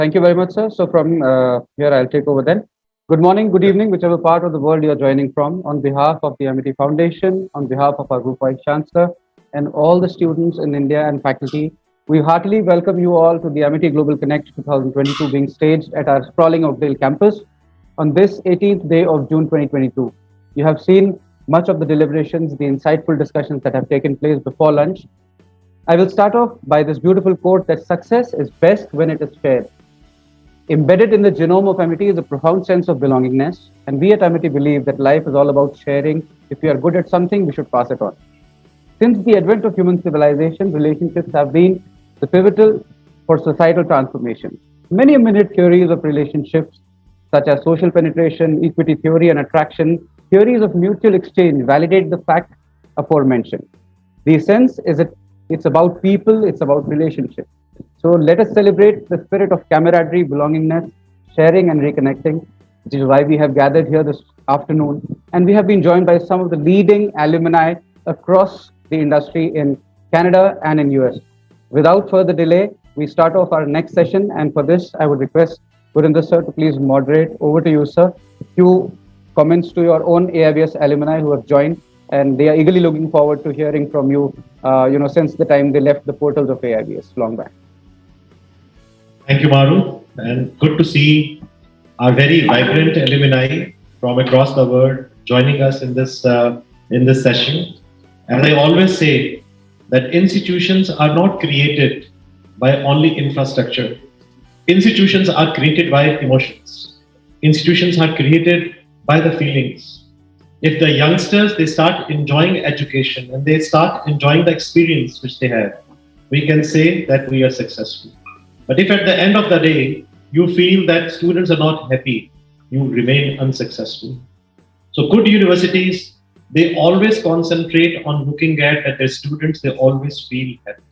Thank you very much, sir. So from here, I'll take over then. Good morning, good evening, whichever part of the world you are joining from. On behalf of the Amity Foundation, on behalf of our Group Vice Chancellor, and all the students in India and faculty, we heartily welcome you all to the Amity Global Connect 2022 being staged at our sprawling Oakdale campus on this 18th day of June 2022. You have seen much of the deliberations, the insightful discussions that have taken place before lunch. I will start off by this beautiful quote that success is best when it is shared. Embedded in the genome of Amity is a profound sense of belongingness, and we at Amity believe that life is all about sharing. If we are good at something, we should pass it on. Since the advent of human civilization, relationships have been the pivotal for societal transformation. Many a minute theories of relationships, such as social penetration, equity theory, and attraction, theories of mutual exchange validate the fact aforementioned. The essence is it's about people, it's about relationships. So let us celebrate the spirit of camaraderie, belongingness, sharing, and reconnecting, which is why we have gathered here this afternoon. And we have been joined by some of the leading alumni across the industry in Canada and in US. Without further delay, we start off our next session. And for this, I would request Gurinder sir to please moderate. Over to you, sir. A few comments to your own AIBS alumni who have joined, and they are eagerly looking forward to hearing from you, since the time they left the portals of AIBS long back. Thank you, Maru, and good to see our very vibrant alumni from across the world joining us in this session. And I always say that institutions are not created by only infrastructure. Institutions are created by emotions. Institutions are created by the feelings. If the youngsters, they start enjoying education and they start enjoying the experience which they have, we can say that we are successful. But if at the end of the day, you feel that students are not happy, you remain unsuccessful. So good universities, they always concentrate on looking at that their students, they always feel happy.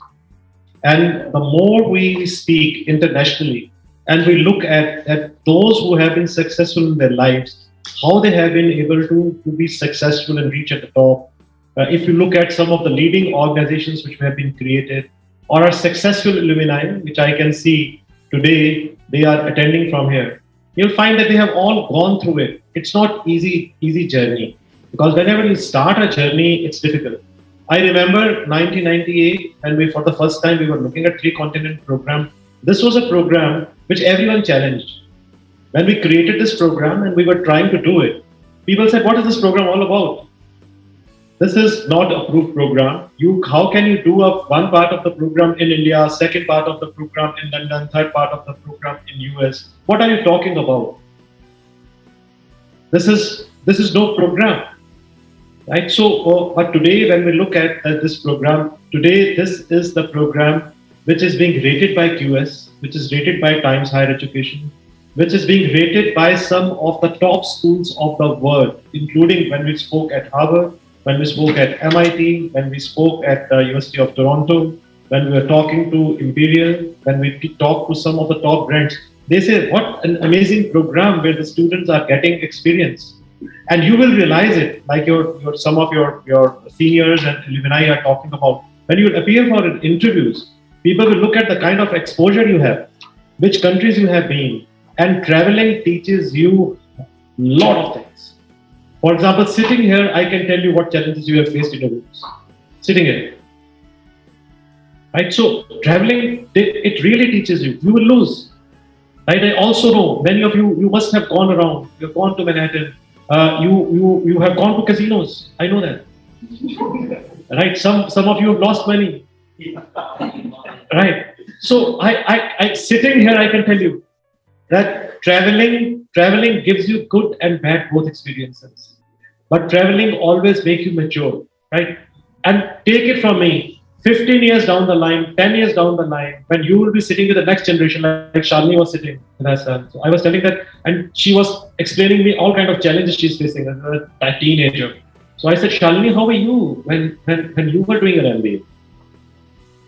And the more we speak internationally and we look at those who have been successful in their lives, how they have been able to be successful and reach at the top. If you look at some of the leading organizations which have been created, or our successful alumni, which I can see today, they are attending from here. You'll find that they have all gone through it. It's not easy journey, because whenever you start a journey, it's difficult. I remember 1998, and for the first time, we were looking at 3-continent program. This was a program which everyone challenged. When we created this program and we were trying to do it, people said, what is this program all about? This is not a approved program. How can you do one part of the program in India, second part of the program in London, third part of the program in US? What are you talking about? This is no program, right? So, but today when we look at this program, today this is the program which is being rated by QS, which is rated by Times Higher Education, which is being rated by some of the top schools of the world, including when we spoke at Harvard, when we spoke at MIT, when we spoke at the University of Toronto, when we were talking to Imperial, when we talked to some of the top brands, they say, what an amazing program where the students are getting experience. And you will realize it, like some of your seniors and alumni are talking about. When you appear for interviews, people will look at the kind of exposure you have, which countries you have been, and traveling teaches you a lot of things. For example, sitting here, I can tell you what challenges you have faced in your rooms. Sitting here. Right? So traveling, it really teaches you. You will lose. Right? I also know many of you must have gone around. You've gone to Manhattan. You have gone to casinos. I know that. Right? Some of you have lost money. Right? So I sitting here, I can tell you that traveling gives you good and bad both experiences. But traveling always makes you mature, right? And take it from me, 15 years down the line, 10 years down the line, when you will be sitting with the next generation, like Shalini was sitting with her son. So I was telling that, and she was explaining me all kind of challenges she's facing as a teenager. So I said, Shalini, how were you when you were doing your MBA?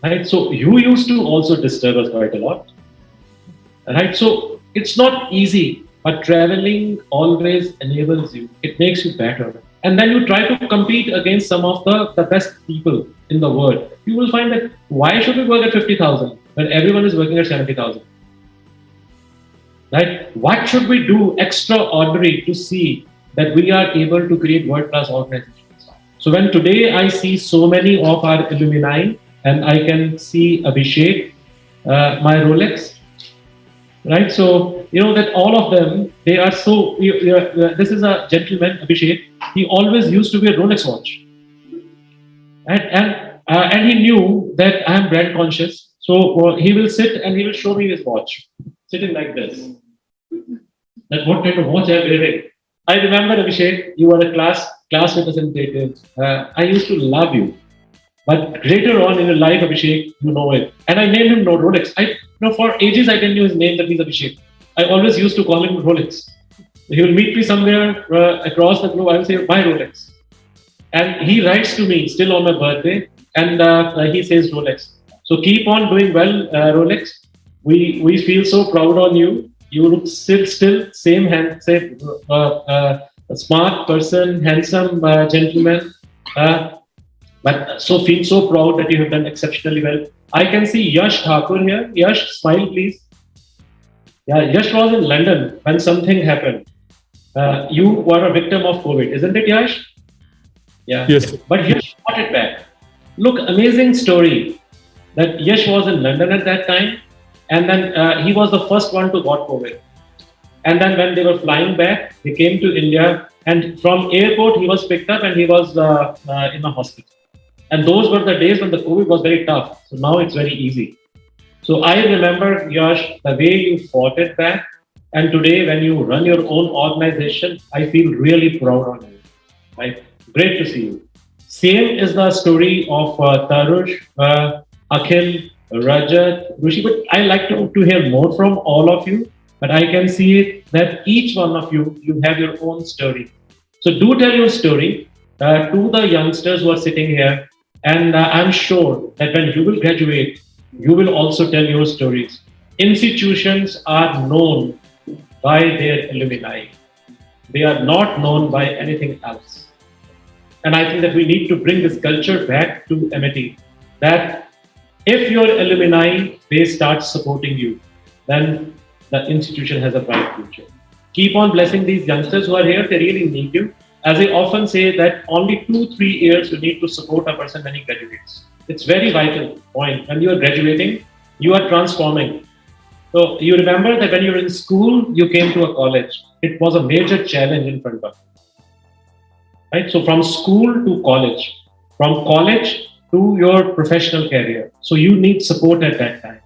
Right? So you used to also disturb us quite a lot. Right? So it's not easy, but traveling always enables you. It makes you better. And then you try to compete against some of the best people in the world. You will find that why should we work at 50,000 when everyone is working at 70,000? right? What should we do extraordinary to see that we are able to create world-class organizations? So when today I see so many of our alumni, and I can see Abhishek, my Rolex, right? So you know that all of them, they are so. This is a gentleman, Abhishek. He always used to wear Rolex watch, and he knew that I am brand conscious. So he will sit and he will show me his watch, sitting like this. That what kind of watch I am wearing. I remember, Abhishek, you were a class representative. I used to love you, but later on in your life, Abhishek, you know it. And I named him no Rolex. For ages I didn't know his name, that he's Abhishek. I always used to call him Rolex. He will meet me somewhere across the globe. I will say, my Rolex. And he writes to me still on my birthday, and he says Rolex. So keep on doing well, Rolex. We feel so proud on you. You look still same smart person, handsome gentleman. But so feel so proud that you have done exceptionally well. I can see Yash Thakur here. Yash, smile please. Yeah, Yash was in London when something happened. You were a victim of COVID, isn't it, Yash? Yeah. Yes. But Yash got it back. Look, amazing story that Yash was in London at that time, and then he was the first one to got COVID. And then when they were flying back, they came to India, and from airport he was picked up and he was in a hospital. And those were the days when the COVID was very tough. So now it's very easy. So I remember, Yash, the way you fought it back, and today when you run your own organization, I feel really proud of you. Right? Great to see you. Same is the story of Sarush, Akhil, Rajat, Rushi, but I like to hear more from all of you. But I can see that each one of you, you have your own story. So do tell your story to the youngsters who are sitting here. And I'm sure that when you will graduate, you will also tell your stories. Institutions are known by their alumni. They are not known by anything else. And I think that we need to bring this culture back to Amity, that if your alumni, they start supporting you, then the institution has a bright future. Keep on blessing these youngsters who are here. They really need you. As I often say that only 2-3 years you need to support a person when he graduates. It's very vital point. When you are graduating, you are transforming. So you remember that when you were in school, you came to a college. It was a major challenge in front of you. Right? So from school to college, from college to your professional career. So you need support at that time.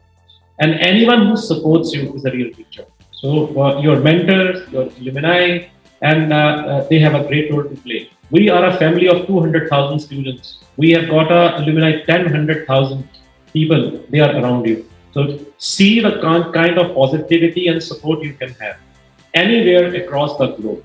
And anyone who supports you is a real teacher. So your mentors, your alumni, and they have a great role to play. We are a family of 200,000 students. We have got a alumni 100,000 people. They are around you. So see the kind of positivity and support you can have anywhere across the globe.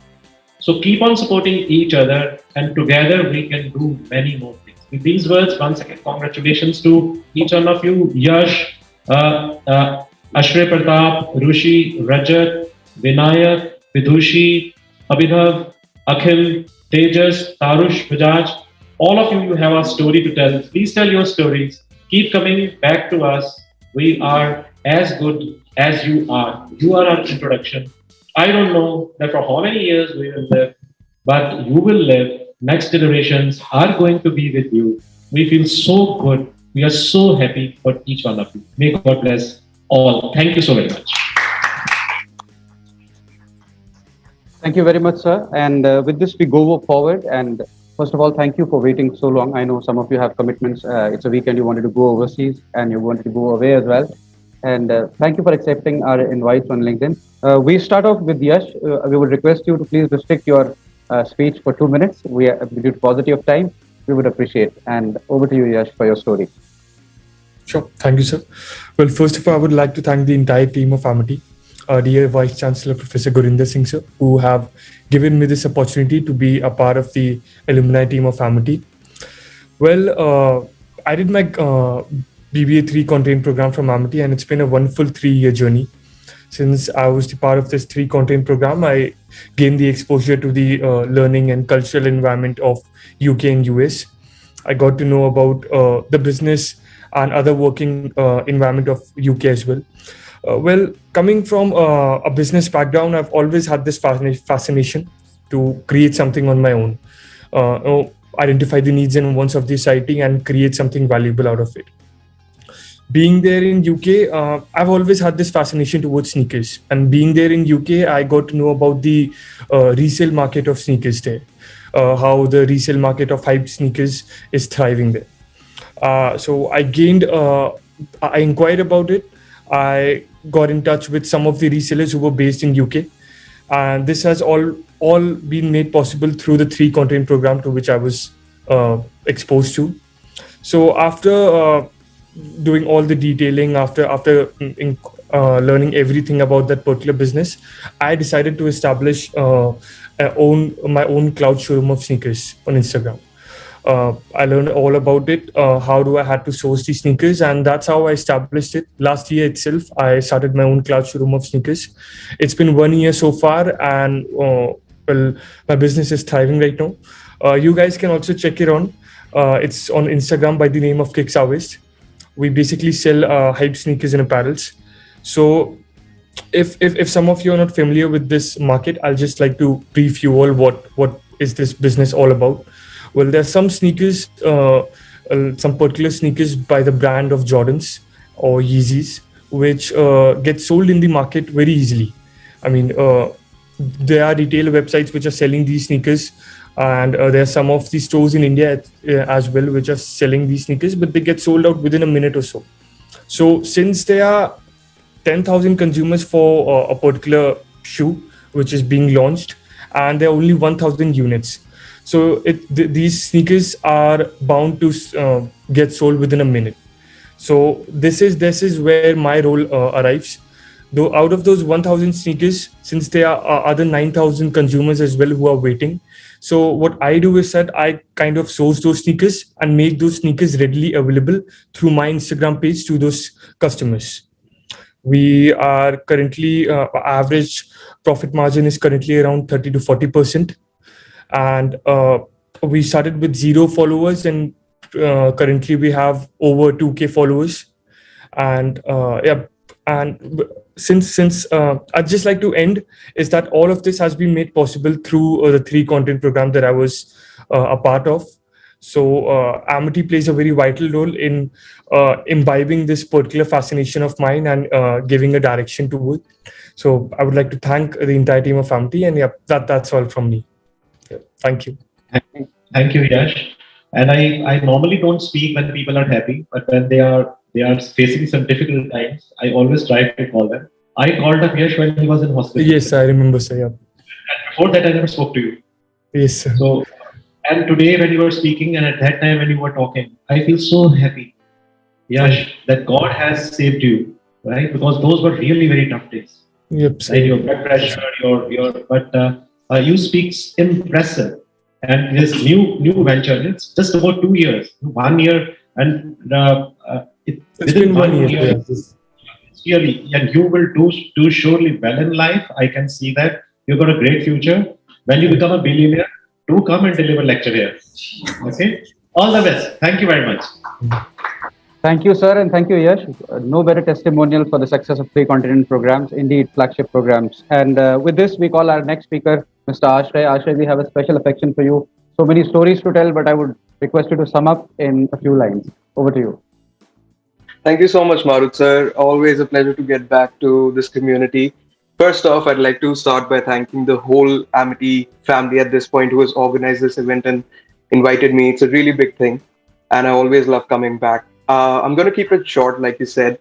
So keep on supporting each other, and together we can do many more things. With these words, once again, congratulations to each one of you. Yash, Ashray Pratap, Rushi, Rajat, Vinayak, Vidushi, Abhinav, Akhil, Tejas, Sarush Bajaj, all of you have a story to tell. Please tell your stories. Keep coming back to us. We are as good as you are. You are our introduction. I don't know that for how many years we will live, but you will live. Next generations are going to be with you. We feel so good. We are so happy for each one of you. May God bless all. Thank you so very much. Thank you very much, sir. And with this, we go forward. And first of all, thank you for waiting so long. I know some of you have commitments. It's a weekend, you wanted to go overseas and you wanted to go away as well. And thank you for accepting our invites on LinkedIn. We start off with Yash. We would request you to please restrict your speech for 2 minutes. Due to paucity of time, we would appreciate. And over to you, Yash, for your story. Sure. Thank you, sir. Well, first of all, I would like to thank the entire team of Amity, dear Vice Chancellor, Professor Gurinder Singh, sir, who have given me this opportunity to be a part of the alumni team of Amity. Well, I did my BBA 3 content program from Amity, and it's been a wonderful 3-year journey. Since I was the part of this 3 content program, I gained the exposure to the learning and cultural environment of UK and US. I got to know about the business and other working environment of UK as well. Coming from a business background, I've always had this fascination to create something on my own, identify the needs and wants of the society and create something valuable out of it. Being there in UK, I've always had this fascination towards sneakers. And being there in UK, I got to know about the resale market of sneakers there, how the resale market of hype sneakers is thriving there. So I inquired about it. I got in touch with some of the resellers who were based in UK. And this has all been made possible through the 3 content program to which I was exposed to. So after doing all the detailing, after learning everything about that particular business, I decided to establish my own cloud showroom of sneakers on Instagram. I learned all about it, how do I had to source these sneakers, and that's how I established it. Last year itself, I started my own cloud showroom of sneakers. It's been 1 year so far, and my business is thriving right now. You guys can also check it on. It's on Instagram by the name of Kicks Harvest. We basically sell hype sneakers and apparels. So if some of you are not familiar with this market, I'll just like to brief you all what is this business all about. Well, there's some sneakers, some particular sneakers by the brand of Jordans or Yeezys, which get sold in the market very easily. I mean, there are retail websites which are selling these sneakers, and there are some of the stores in India as well which are selling these sneakers, but they get sold out within a minute or so. So since there are 10,000 consumers for a particular shoe which is being launched, and there are only 1,000 units, so these sneakers are bound to get sold within a minute. So this is where my role arrives. Though out of those 1,000 sneakers, since there are other 9,000 consumers as well who are waiting, so what I do is that I kind of source those sneakers and make those sneakers readily available through my Instagram page to those customers. We are currently, average profit margin is currently around 30 to 40%. And we started with 0 followers, and currently we have over 2K followers. And since I'd just like to end is that all of this has been made possible through the 3 content program that I was a part of. So Amity plays a very vital role in imbibing this particular fascination of mine and giving a direction to it. So I would like to thank the entire team of Amity, and that's all from me. Thank you. Thank you, Yash. And I normally don't speak when people are happy, but when they are facing some difficult times, I always try to call them. I called up Yash when he was in hospital. Yes, I remember, sir. Yeah. And before that, I never spoke to you. Yes, sir. So, and today when you were speaking, and at that time when you were talking, I feel so happy, Yash, that God has saved you, right? Because those were really very tough days. Yep. Sir. Right? Your blood pressure, you speak impressive. And this new venture, it's just about 2 years, 1 year, and it's been 1 year. Really, and you will do surely well in life. I can see that you've got a great future. When you become a billionaire, do come and deliver lecture here. Okay, all the best. Thank you very much. Thank you, sir, and thank you, Yash. No better testimonial for the success of 3 continent programs, indeed flagship programs. And with this, we call our next speaker, Mr. Ashray. Ashray, we have a special affection for you. So many stories to tell, but I would request you to sum up in a few lines. Over to you. Thank you so much, Marut sir. Always a pleasure to get back to this community. First off, I'd like to start by thanking the whole Amity family at this point who has organized this event and invited me. It's a really big thing, and I always love coming back. I'm going to keep it short, like you said,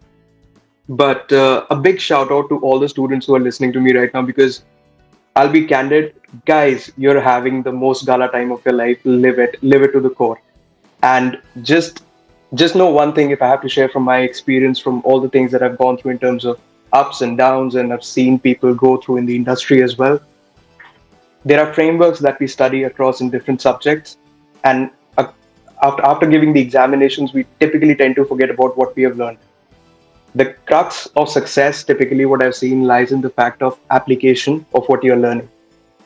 but a big shout out to all the students who are listening to me right now, because I'll be candid, guys, you're having the most gala time of your life. Live it to the core. And just know one thing, if I have to share from my experience, from all the things that I've gone through in terms of ups and downs, and I've seen people go through in the industry as well. There are frameworks that we study across in different subjects, and after giving the examinations, we typically tend to forget about what we have learned. The crux of success, typically what I've seen, lies in the fact of application of what you're learning.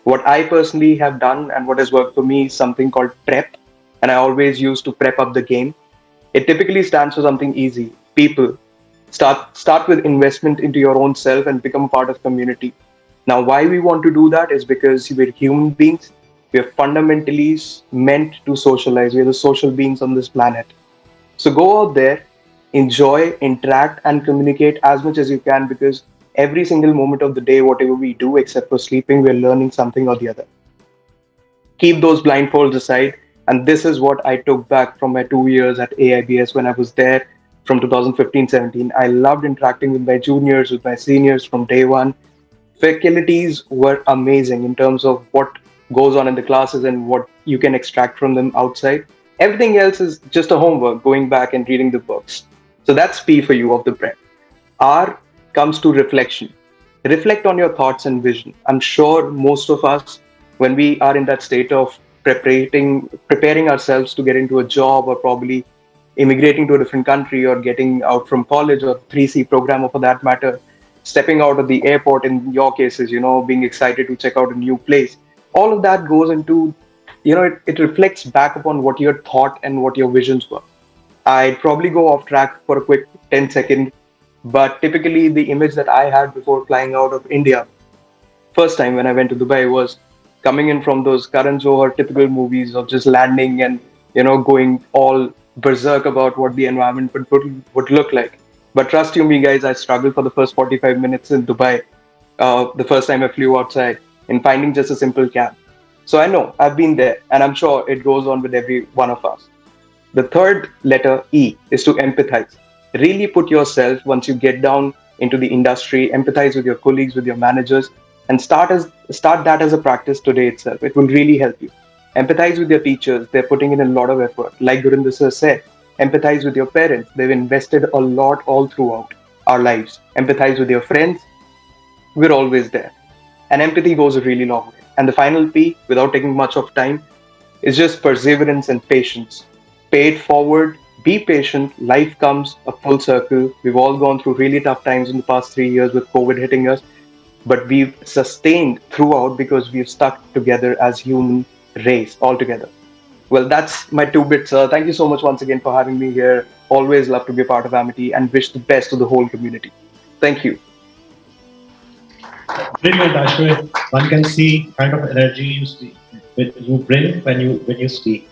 What I personally have done and what has worked for me is something called prep, and I always used to prep up the game. It typically stands for something easy: people, Start with investment into your own self and become part of community. Now, why we want to do that is because we're human beings. We are fundamentally meant to socialize. We're the social beings on this planet. So go out there, enjoy, interact, and communicate as much as you can, because every single moment of the day, whatever we do, except for sleeping, we're learning something or the other. Keep those blindfolds aside. And this is what I took back from my 2 years at AIBS when I was there from 2015-17. I loved interacting with my juniors, with my seniors from day one. Faculties were amazing in terms of what goes on in the classes and what you can extract from them outside. Everything else is just a homework, going back and reading the books. So that's P for you of the bread. R comes to reflection. Reflect on your thoughts and vision. I'm sure most of us, when we are in that state of preparing ourselves to get into a job, or probably immigrating to a different country, or getting out from college, or 3C program, or for that matter, stepping out of the airport in your cases, being excited to check out a new place. All of that goes into, it reflects back upon what your thought and what your visions were. I'd probably go off track for a quick 10 second, but typically the image that I had before flying out of India, first time when I went to Dubai, was coming in from those Karan Johar typical movies of just landing and, going all berserk about what the environment would look like. But trust you me, guys, I struggled for the first 45 minutes in Dubai, the first time I flew outside, in finding just a simple cab. So I know, I've been there, and I'm sure it goes on with every one of us. The third letter, E, is to empathize. Really put yourself, once you get down into the industry, empathize with your colleagues, with your managers, and start that as a practice today itself. It will really help you. Empathize with your teachers. They're putting in a lot of effort. Like Gurinder sir said, empathize with your parents. They've invested a lot all throughout our lives. Empathize with your friends. We're always there. And empathy goes a really long way. And the final P, without taking much of time, is just perseverance and patience. Pay it forward. Be patient. Life comes a full circle. We've all gone through really tough times in the past 3 years with COVID hitting us. But we've sustained throughout because we've stuck together as human race all together. Well, that's my 2 bits, sir. Thank you so much once again for having me here. Always love to be a part of Amity, and wish the best to the whole community. Thank you. Brilliant, Ashok. One can see kind of energy you bring when you speak.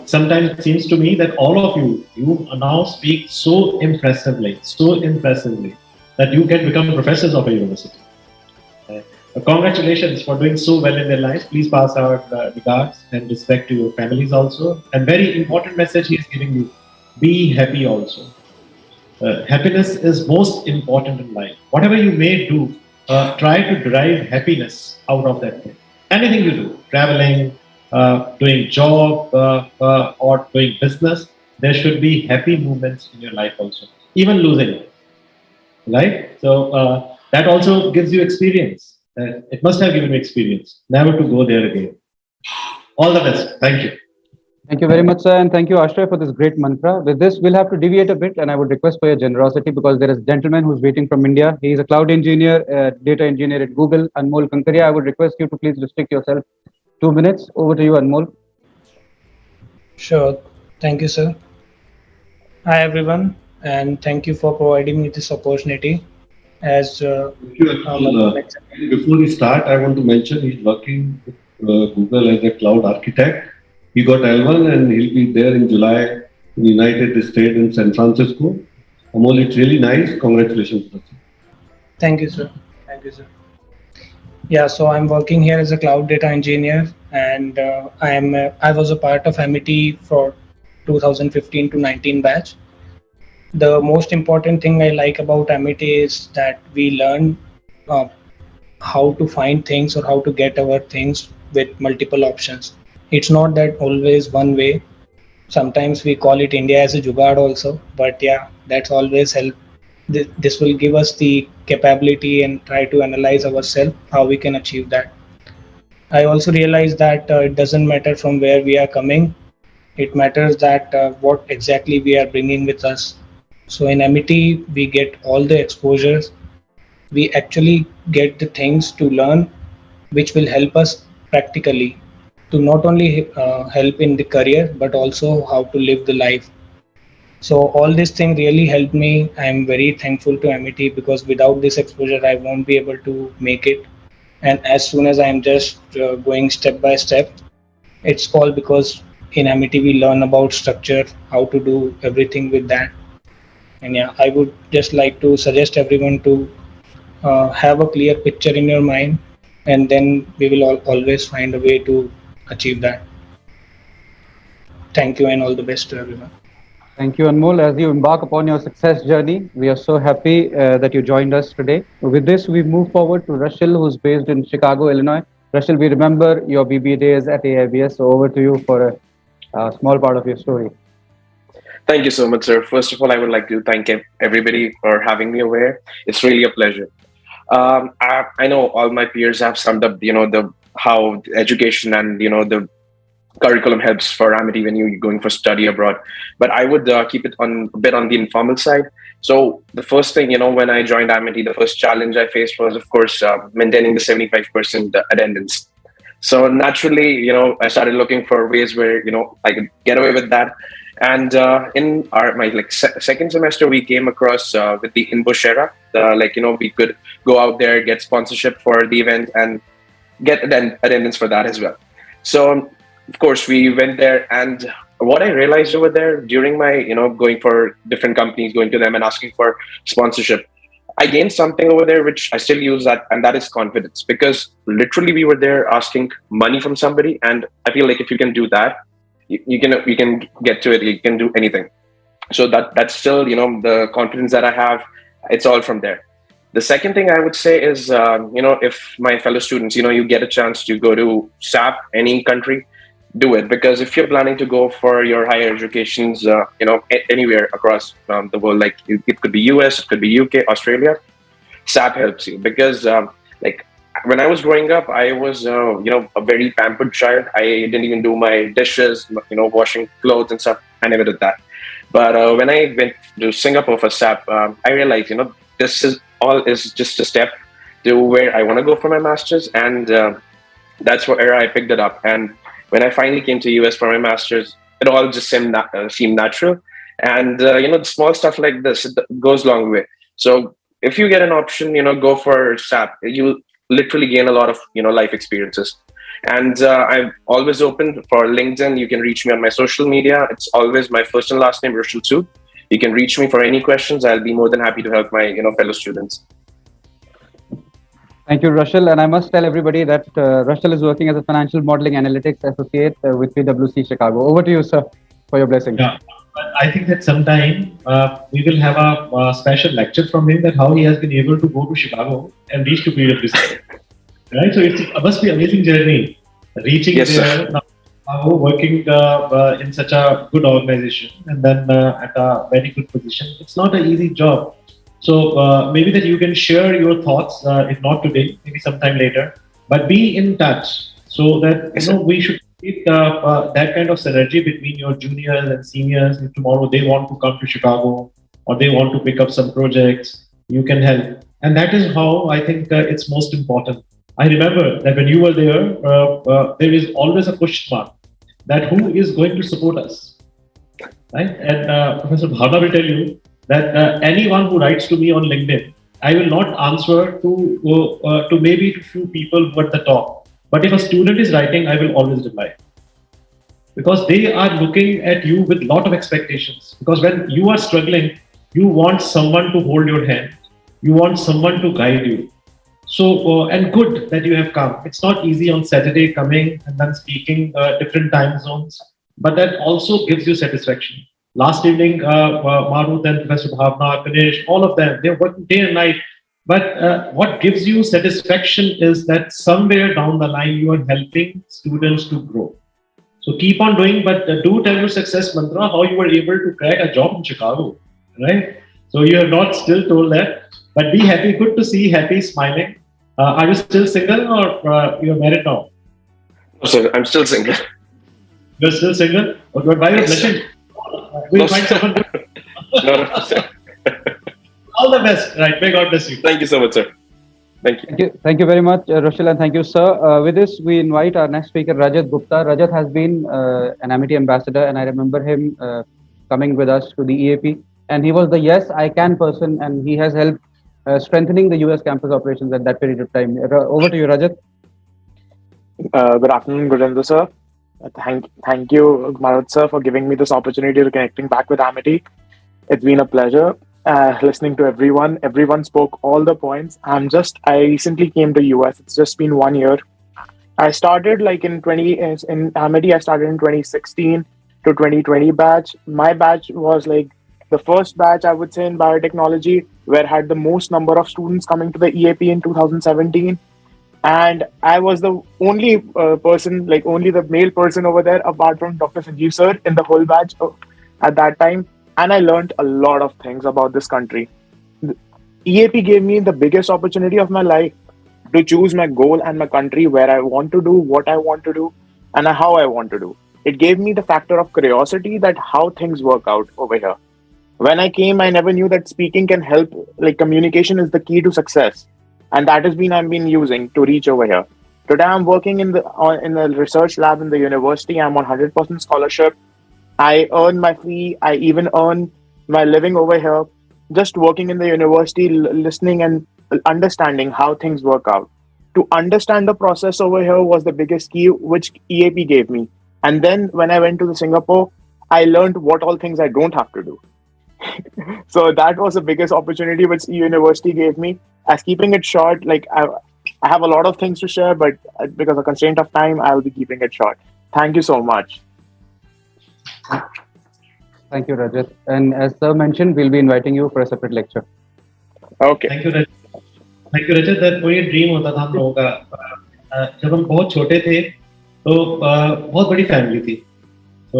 Sometimes it seems to me that all of you now speak so impressively, that you can become professors of a university. Congratulations for doing so well in their lives. Please pass our regards and respect to your families also. And very important message he is giving you: be happy also. Happiness is most important in life. Whatever you may do, try to derive happiness out of that thing. Anything you do, traveling, doing job, or doing business, there should be happy moments in your life also, even losing it. Right? So that also gives you experience. It must have given you experience, never to go there again. All the best. Thank you. Thank you very much, sir, and thank you, Ashray, for this great mantra. With this, we'll have to deviate a bit, and I would request for your generosity, because there is a gentleman who's waiting from India. He is a cloud engineer, data engineer at Google, Anmol Kankaria. I would request you to please restrict yourself 2 minutes. Over to you, Anmol. Sure. Thank you, sir. Hi, everyone, and thank you for providing me this opportunity. As Thank you, Anmol. Before we start, I want to mention he's working with Google as a cloud architect. He got L1 and he'll be there in July in United States in San Francisco. Amol, it's really nice. Congratulations. Thank you, sir. Thank you, sir. Yeah, so I'm working here as a cloud data engineer, and I was a part of Amity for 2015 to 19 batch. The most important thing I like about Amity is that we learn how to find things or how to get our things with multiple options. It's not that always one way. Sometimes we call it India as a jugaad also, but yeah, that's always help. This will give us the capability and try to analyze ourselves how we can achieve that. I also realize that it doesn't matter from where we are coming. It matters that what exactly we are bringing with us. So in Amity, we get all the exposures. We actually get the things to learn, which will help us practically to not only help in the career, but also how to live the life. So all this thing really helped me. I'm very thankful to Amity because without this exposure, I won't be able to make it. And as soon as I'm just going step by step, it's all because in Amity we learn about structure, how to do everything with that. And yeah, I would just like to suggest everyone to have a clear picture in your mind, and then we will always find a way to achieve that. Thank you and all the best to everyone. Thank you, Anmol. As you embark upon your success journey, we are so happy that you joined us today. With this, we move forward to Rachel, who's based in Chicago, Illinois. Rachel, we remember your BBA days at AIBS, so over to you for a small part of your story. Thank you so much, sir. First of all, I would like to thank everybody for having me over here. It's really a pleasure. I know all my peers have summed up, the how education and the curriculum helps for Amity when you're going for study abroad. But I would keep it on a bit on the informal side. So the first thing, when I joined Amity, the first challenge I faced was, of course, maintaining the 75% attendance. So naturally, I started looking for ways where, I could get away with that. And in my second semester, we came across with the InBush era. We could go out there, get sponsorship for the event, and get attendance for that as well. So of course, we went there, and what I realized over there during my, going for different companies, going to them and asking for sponsorship, I gained something over there which I still use, that, and that is confidence. Because literally, we were there asking money from somebody, and I feel like if you can do that, you can get to it. You can do anything. So that's still, the confidence that I have. It's all from there. The second thing I would say is, if my fellow students, you get a chance to go to SAP, any country, do it. Because if you're planning to go for your higher educations, anywhere across the world, like it could be US, it could be UK, Australia, SAP helps you. Because when I was growing up, I was, a very pampered child. I didn't even do my dishes, washing clothes and stuff. I never did that. But when I went to Singapore for SAP, I realized, this is just a step to where I want to go for my master's. And that's where I picked it up. And when I finally came to US for my master's, it all just seemed natural. And, small stuff like this, it goes a long way. So if you get an option, go for SAP. You literally gain a lot of, life experiences. And I'm always open for LinkedIn. You can reach me on my social media. It's always my first and last name, Rachel Sood. You can reach me for any questions. I'll be more than happy to help my, fellow students. Thank you, Rachel. And I must tell everybody that Rachel is working as a financial modeling analytics associate with PwC Chicago. Over to you, sir, for your blessings. Yeah, I think that sometime we will have a special lecture from him that how he has been able to go to Chicago and reach to PwC. Right? So it must be an amazing journey reaching there, now working in such a good organization and then at a very good position. It's not an easy job. So maybe that you can share your thoughts, if not today, maybe sometime later, but be in touch so that we should keep that kind of synergy between your juniors and seniors. If tomorrow they want to come to Chicago or they want to pick up some projects, you can help. And that is how I think it's most important. I remember that when you were there is always a question mark that who is going to support us, right? And Professor Bhawna will tell you that anyone who writes to me on LinkedIn, I will not answer to maybe to few people who are at the top. But if a student is writing, I will always reply. Because they are looking at you with a lot of expectations. Because when you are struggling, you want someone to hold your hand. You want someone to guide you. So, and good that you have come. It's not easy on Saturday coming and then speaking different time zones, but that also gives you satisfaction. Last evening, Marut and Professor Bhavna, Ganesh, all of them, they're working day and night. But what gives you satisfaction is that somewhere down the line, you are helping students to grow. So keep on doing, but do tell your success mantra, how you were able to crack a job in Chicago, right? So you have not still told that, but be happy, good to see, happy, smiling. Are you still single or you're married now? No, sir, I'm still single. You're still single? Oh, why are you blushing? We'll find someone good. No, sir. All the best. Right. May God bless you. Thank you so much, sir. Thank you. Thank you very much, Rachel, and thank you, sir. With this, we invite our next speaker, Rajat Gupta. Rajat has been an Amity ambassador, and I remember him coming with us to the EAP, and he was the yes I can person, and he has helped strengthening the US campus operations at that period of time. Over to you, Rajat. Good afternoon, Gurinder sir. Thank you, Marut sir, for giving me this opportunity to connecting back with Amity. It's been a pleasure listening to everyone. Everyone spoke all the points. I recently came to US. It's just been 1 year. I started like in Amity. I started in 2016 to 2020 batch. My batch was like the first batch, I would say, in biotechnology, where had the most number of students coming to the EAP in 2017. And I was the only person, like only the male person over there, apart from Dr. Sanjeev sir, in the whole batch at that time. And I learned a lot of things about this country. The EAP gave me the biggest opportunity of my life to choose my goal and my country, where I want to do, what I want to do, and how I want to do. It gave me the factor of curiosity that how things work out over here. When I came, I never knew that speaking can help, like communication is the key to success. And that has been I've been using to reach over here. Today I'm working in the research lab in the university. I'm on 100% scholarship. I earn my fee. I even earn my living over here, just working in the university, listening and understanding how things work out. To understand the process over here was the biggest key which EAP gave me. And then when I went to the Singapore, I learned what all things I don't have to do. So that was the biggest opportunity which university gave me. As keeping it short, like I have a lot of things to share, but because of constraint of time, I'll be keeping it short. Thank you so much. Thank you, Rajat. And as sir mentioned, we'll be inviting you for a separate lecture. Okay. Thank you, Rajat. Thank you, Rajat. That कोई dream होता था हम लोगों का जब हम बहुत छोटे थे तो बहुत बड़ी फैमिली थी. So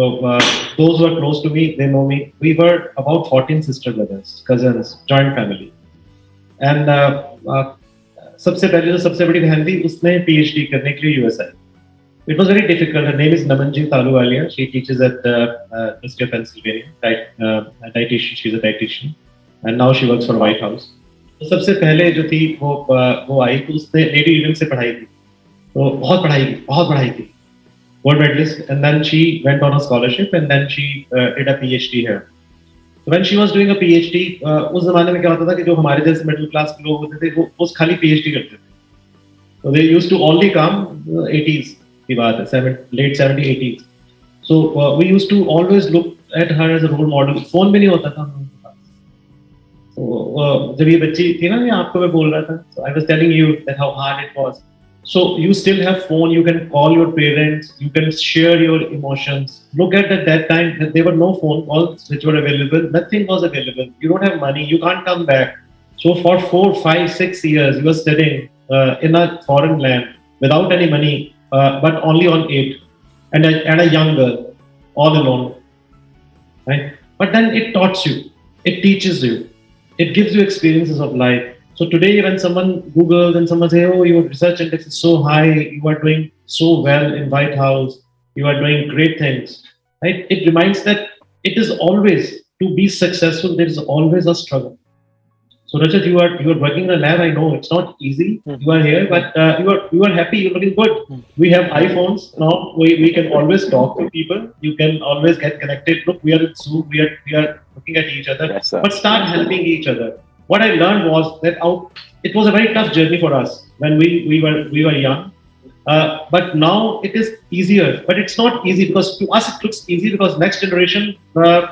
those who are close to me, they know me. We were about 14 sister brothers, cousins, joint family. And सबसे पहले जो सबसे बड़ी बहन थी उसने PhD करने के लिए US I. It was very difficult. Her name is Namanji Taluwalia. She teaches at University of Pennsylvania. Dietitian. She's a dietitian, and now she works for White House. तो सबसे पहले जो थी वो आई तो उसने लेडी यूनियन से पढ़ाई थी. तो बहुत पढ़ाई थी. Gold medalist, and then she went on a scholarship, and then she did a PhD here. So when she was doing a PhD, उस जमाने में क्या होता था कि जो हमारे जैसे मिडिल क्लास के लोग होते थे वो उस खाली PhD करते थे. So they used to only come 80s की बात है, late 70s 80s. So we used to always look at her as a role model. Phone भी नहीं होता था हम लोगों के पास. So जब ये बच्ची थी ना, ये आपको मैं बोल रहा था. So I was telling you that how hard it was. So you still have phone, you can call your parents, you can share your emotions. Look at that time, there were no phone calls which were available, nothing was available. You don't have money, you can't come back. So for 4, 5, 6 years, you were studying in a foreign land without any money, but only on aid, and a young girl, all alone. Right? But then it taught you, it teaches you, it gives you experiences of life. So today, when someone Googles and someone says, "Oh, your research index is so high, you are doing so well in White House, you are doing great things," right? It reminds that it is always to be successful. There is always a struggle. So Rajat, you are working in a lab. I know it's not easy. You are here, but you are happy. You're looking good. We have iPhones now. We can always talk to people. You can always get connected. Look, we are in Zoom. We are looking at each other. Yes, sir. But start helping each other. What I learned was that it was a very tough journey for us when we were young, but now it is easier. But it's not easy because to us it looks easy because next generation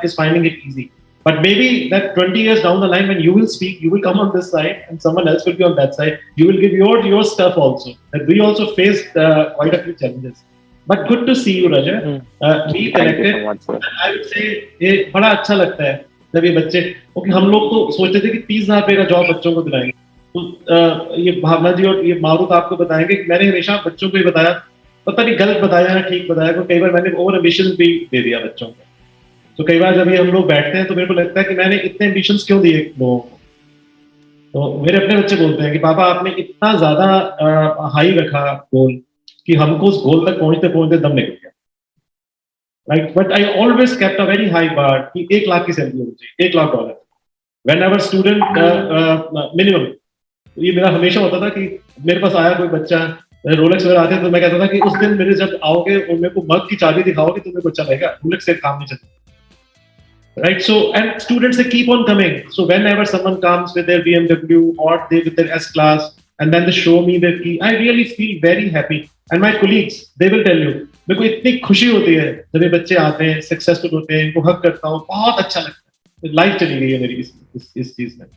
is finding it easy. But maybe that 20 years down the line, when you will speak, you will come on this side and someone else will be on that side. You will give your stuff also. That we also faced quite a few challenges. But good to see you, Raja. Be connected. I would say ये बड़ा अच्छा लगता है जब ये बच्चे, क्योंकि हम लोग तो सोचते थे कि 30,000 रुपए का जॉब बच्चों को दिलाएंगे. तो ये भावना जी और ये मारुत आपको बताएंगे कि मैंने हमेशा बच्चों को ये बताया, पता नहीं गलत बताया है ठीक बताया, तो कई बार मैंने ओवर एम्बिशन भी दे दिया बच्चों को. तो कई बार जब ये हम लोग बैठते हैं तो मेरे को लगता है कि मैंने इतने एम्बिशंस क्यों दिए लोगों को. तो मेरे अपने बच्चे बोलते हैं कि पापा आपने इतना ज्यादा हाई रखा गोल कि हमको उस गोल तक पहुंचते दम निकल गया. Right, but I always kept a very high bar कि 1 लाख की सैलरी होनी चाहिए, $1,00,000. Whenever student minimum, ये मेरा हमेशा होता था कि मेरे पास आया कोई बच्चा रोलेक्स वगैरह आते तो मैं कहता था कि उस दिन मेरे जब आओगे और मेरे को मग की चाबी दिखाओगे तो मेरे को अच्छा लगेगा, रोलेक्स से काम नहीं चलता. right? So, and students, they keep on coming. So whenever someone comes with their BMW or they with their S class, and then they show me their key, I really feel very happy. And my colleagues, they will tell you, मेरे को इतनी खुशी होती है जब ये बच्चे आते हैं, सक्सेसफुल होते हैं, इनको हक करता हूँ, बहुत अच्छा लगता है. लाइफ चली गई है मेरी इस चीज में.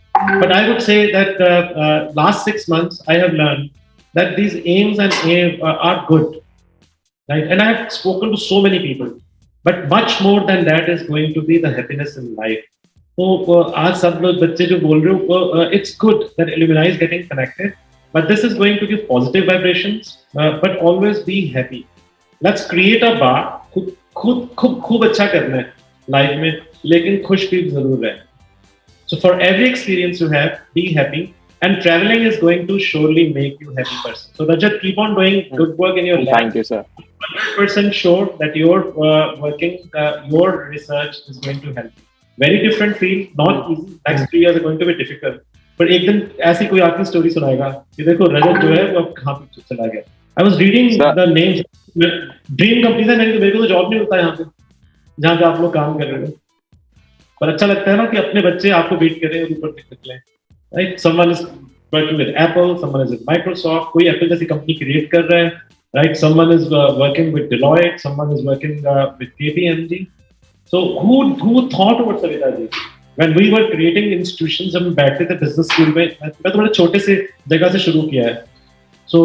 But I would say that last 6 months I have learned that these aims and aims are good, right? And I have spoken to so many people, but much more than that is going to be the happiness in life. So आज सब लोग बच्चे जो बोल रहे हो, it's good that alumni is getting connected, but this is going to give positive vibrations. But always be happy. Let's create a bar. खूब अच्छा करना है लाइफ में, लेकिन खुश भी जरूर है. So for every experience you have, be happy, and traveling is going to surely make you a happy person. So Rajat, keep on doing good work in your life. Thank you, sir. 100% sure that your working, your research is going to help you. Very different field, not easy. Next 3 years are going to be difficult. But एक दिन ऐसी कोई आपकी story सुनाएगा कि देखो रजत जो है वो अब कहाँ पे चला गया. I was reading the names. Dream companies है, मेरे को तो जॉब नहीं होता यहाँ पे जहाँ पे आप लोग काम कर रहे हो. पर अच्छा लगता है ना कि अपने बच्चे आपको बीट करें और ऊपर निकले. Right, someone is working with Apple, someone is with Microsoft, कोई एप्पल जैसी कंपनी क्रिएट कर रहा है. Right, someone is working with Deloitte, someone is working with KPMG. So who thought about Savita ji when we were creating institutions? हम बैठते थे business school में. मैं तो बड़े छोटे से जगह से शुरू किया है. So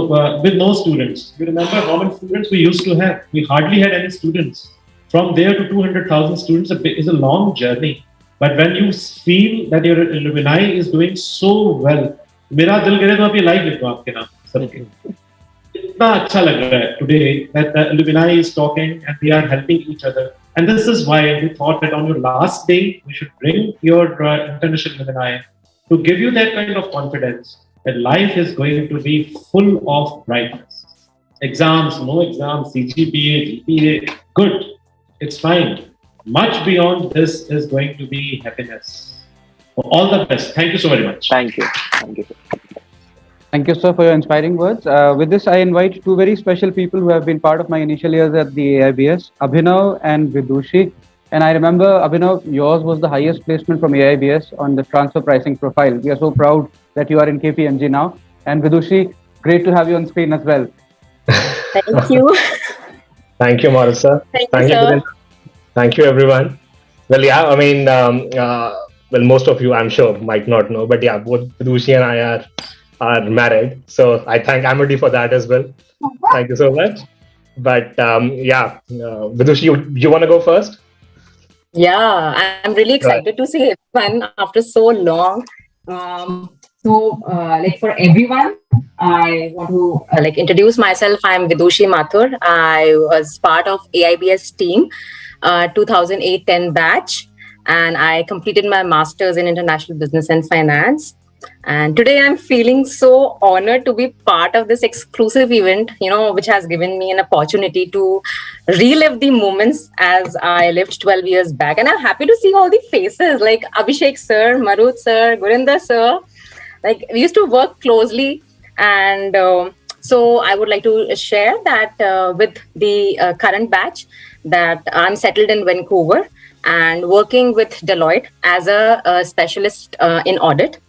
with no students, you remember how many students we used to have? We hardly had any students. From there to 200,000 students is a long journey. But when you feel that your alumni is doing so well, मेरा दिल करे तो आप ये live लिखो आपके नाम सबके. इतना अच्छा लग रहा है today that the alumni is talking and they are helping each other. And this is why we thought that on your last day we should bring your international alumni to give you that kind of confidence that life is going to be full of brightness. Exams, no exams, CGPA, GPA, good, it's fine. Much beyond this is going to be happiness. All the best. Thank you so very much. Thank you. Thank you. Thank you, sir, for your inspiring words. With this, I invite 2 very special people who have been part of my initial years at the AIBS, Abhinav and Vidushi. And I remember, Abhinav, yours was the highest placement from AIBS on the transfer pricing profile. We are so proud that you are in KPMG now. And Vidushi, great to have you on screen as well. Thank you. Thank you, Maru sir. Thank you, sir. Gurinder. Thank you, everyone. Well, yeah, I mean, well, most of you, I'm sure, might not know, but yeah, both Vidushi and I are married. So I thank Amity for that as well. Thank you so much. But yeah, Vidushi, you want to go first? Yeah, I'm really excited to see everyone after so long. Like for everyone, I want to like introduce myself. I'm Vidushi Mathur. I was part of AIBS team, 2008-10 batch, and I completed my master's in international business and finance. And today I'm feeling so honored to be part of this exclusive event, which has given me an opportunity to relive the moments as I lived 12 years back. And I'm happy to see all the faces like Abhishek sir, Marut sir, Gurinder sir. Like we used to work closely. And so I would like to share that with the current batch that I'm settled in Vancouver and working with Deloitte as a specialist in audit.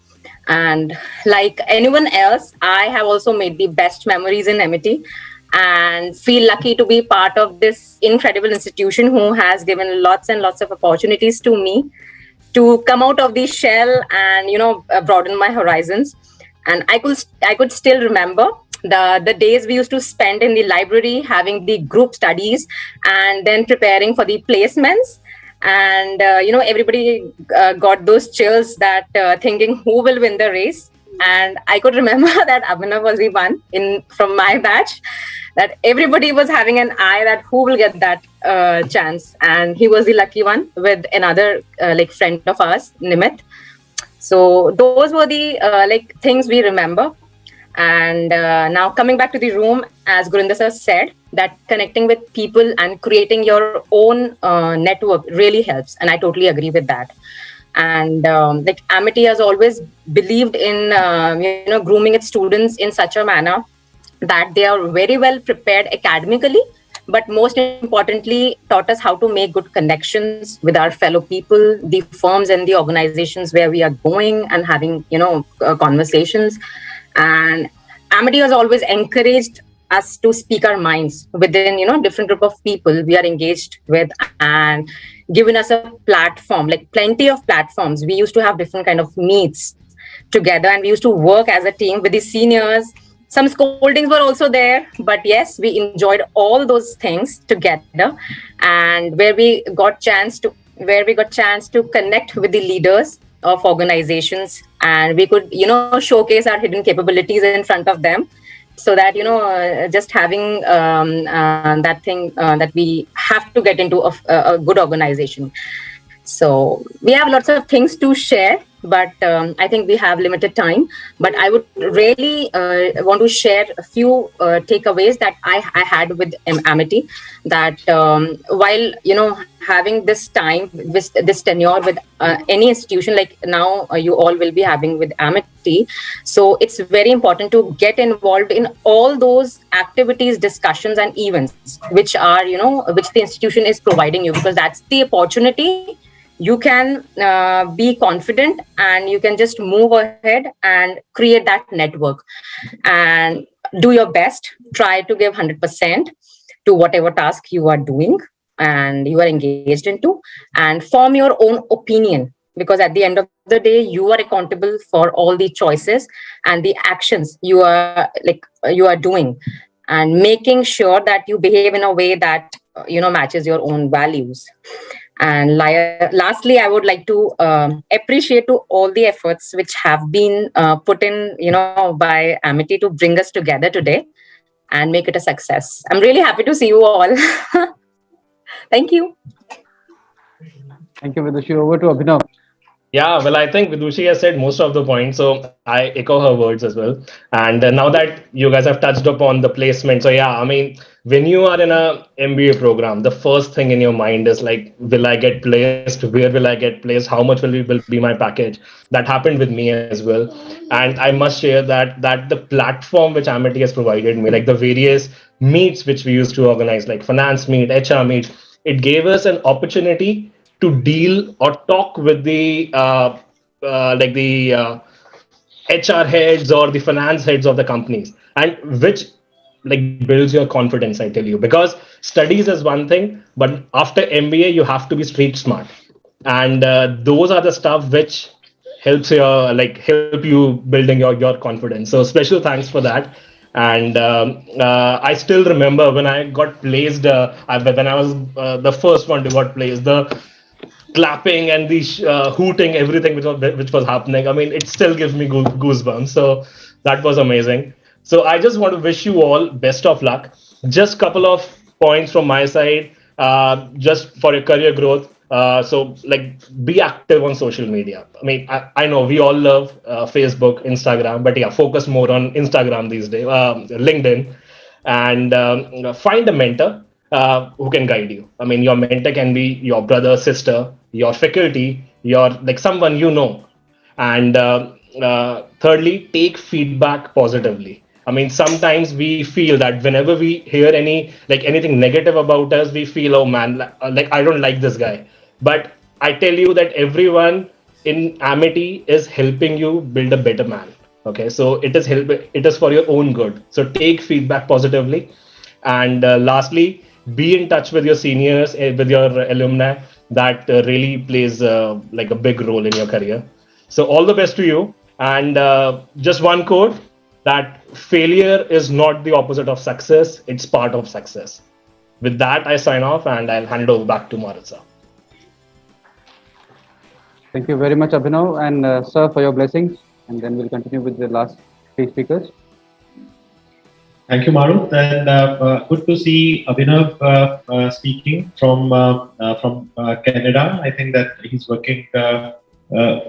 And like anyone else, I have also made the best memories in Amity and feel lucky to be part of this incredible institution who has given lots and lots of opportunities to me to come out of the shell and, broaden my horizons. And I could still remember the days we used to spend in the library having the group studies and then preparing for the placements. And, everybody got those chills that thinking who will win the race. And I could remember that Abhinav was the one from my batch that everybody was having an eye that who will get that chance. And he was the lucky one with another friend of ours, Nimit. So those were the things we remember. And now coming back to the room, as Gurinder sir said, that connecting with people and creating your own network really helps. And I totally agree with that. And Amity has always believed in, grooming its students in such a manner that they are very well prepared academically, but most importantly taught us how to make good connections with our fellow people, the firms and the organizations where we are going and having, conversations. And Amity has always encouraged us to speak our minds within, different group of people we are engaged with, and given us a platform, like plenty of platforms. We used to have different kind of meets together, and we used to work as a team with the seniors. Some scoldings were also there, but yes, we enjoyed all those things together, and where we got chance to connect with the leaders of organizations, and we could, showcase our hidden capabilities in front of them, so that, just having that thing that we have to get into a good organization. So we have lots of things to share, but I think we have limited time. But I would really want to share a few takeaways that I had with Amity. That while having this time, this tenure with any institution, like now you all will be having with Amity, so it's very important to get involved in all those activities, discussions, and events which are which the institution is providing you, because that's the opportunity. You can be confident, and you can just move ahead and create that network and do your best. Try to give 100% to whatever task you are doing and you are engaged into, and form your own opinion, because at the end of the day, you are accountable for all the choices and the actions you are doing, and making sure that you behave in a way that matches your own values. And lastly, I would like to appreciate to all the efforts which have been put in, by Amity to bring us together today and make it a success. I'm really happy to see you all. Thank you. Thank you, Vidushi. Over to Abhinav. Yeah, well, I think Vidushi has said most of the points, so I echo her words as well. And now that you guys have touched upon the placement, so yeah, I mean, when you are in a MBA program, the first thing in your mind is like, will I get placed? Where will I get placed? How much will be my package? That happened with me as well. And I must share that the platform which Amity has provided me, like the various meets which we used to organize, like finance meet, HR meet, it gave us an opportunity to deal or talk with the HR heads or the finance heads of the companies, and which like builds your confidence, I tell you, because studies is one thing, but after MBA you have to be street smart, and those are the stuff which help you building your confidence. So special thanks for that. And I still remember when I got placed, when I was the first one to got placed, the clapping and the hooting, everything which was happening. I mean, it still gives me goosebumps. So that was amazing. So I just want to wish you all best of luck. Just couple of points from my side, just for your career growth. So like, be active on social media. I mean, I know we all love Facebook, Instagram, but yeah, focus more on Instagram these days, LinkedIn, and find a mentor who can guide you. I mean, your mentor can be your brother, sister, your faculty, your like someone you know. And thirdly, take feedback positively. I mean, sometimes we feel that whenever we hear anything negative about us, we feel, oh man, like I don't like this guy. But I tell you that everyone in Amity is helping you build a better man. Okay, so it is for your own good. So take feedback positively. And lastly, be in touch with your seniors, with your alumni. That really plays like a big role in your career. So all the best to you. And just one quote, that failure is not the opposite of success, it's part of success. With that, I sign off, and I'll hand it over back to Maritza. Thank you very much, Abhinav, and sir, for your blessings. And then we'll continue with the last three speakers. Thank you, Marut, and good to see Abhinav speaking from Canada. I think that he's working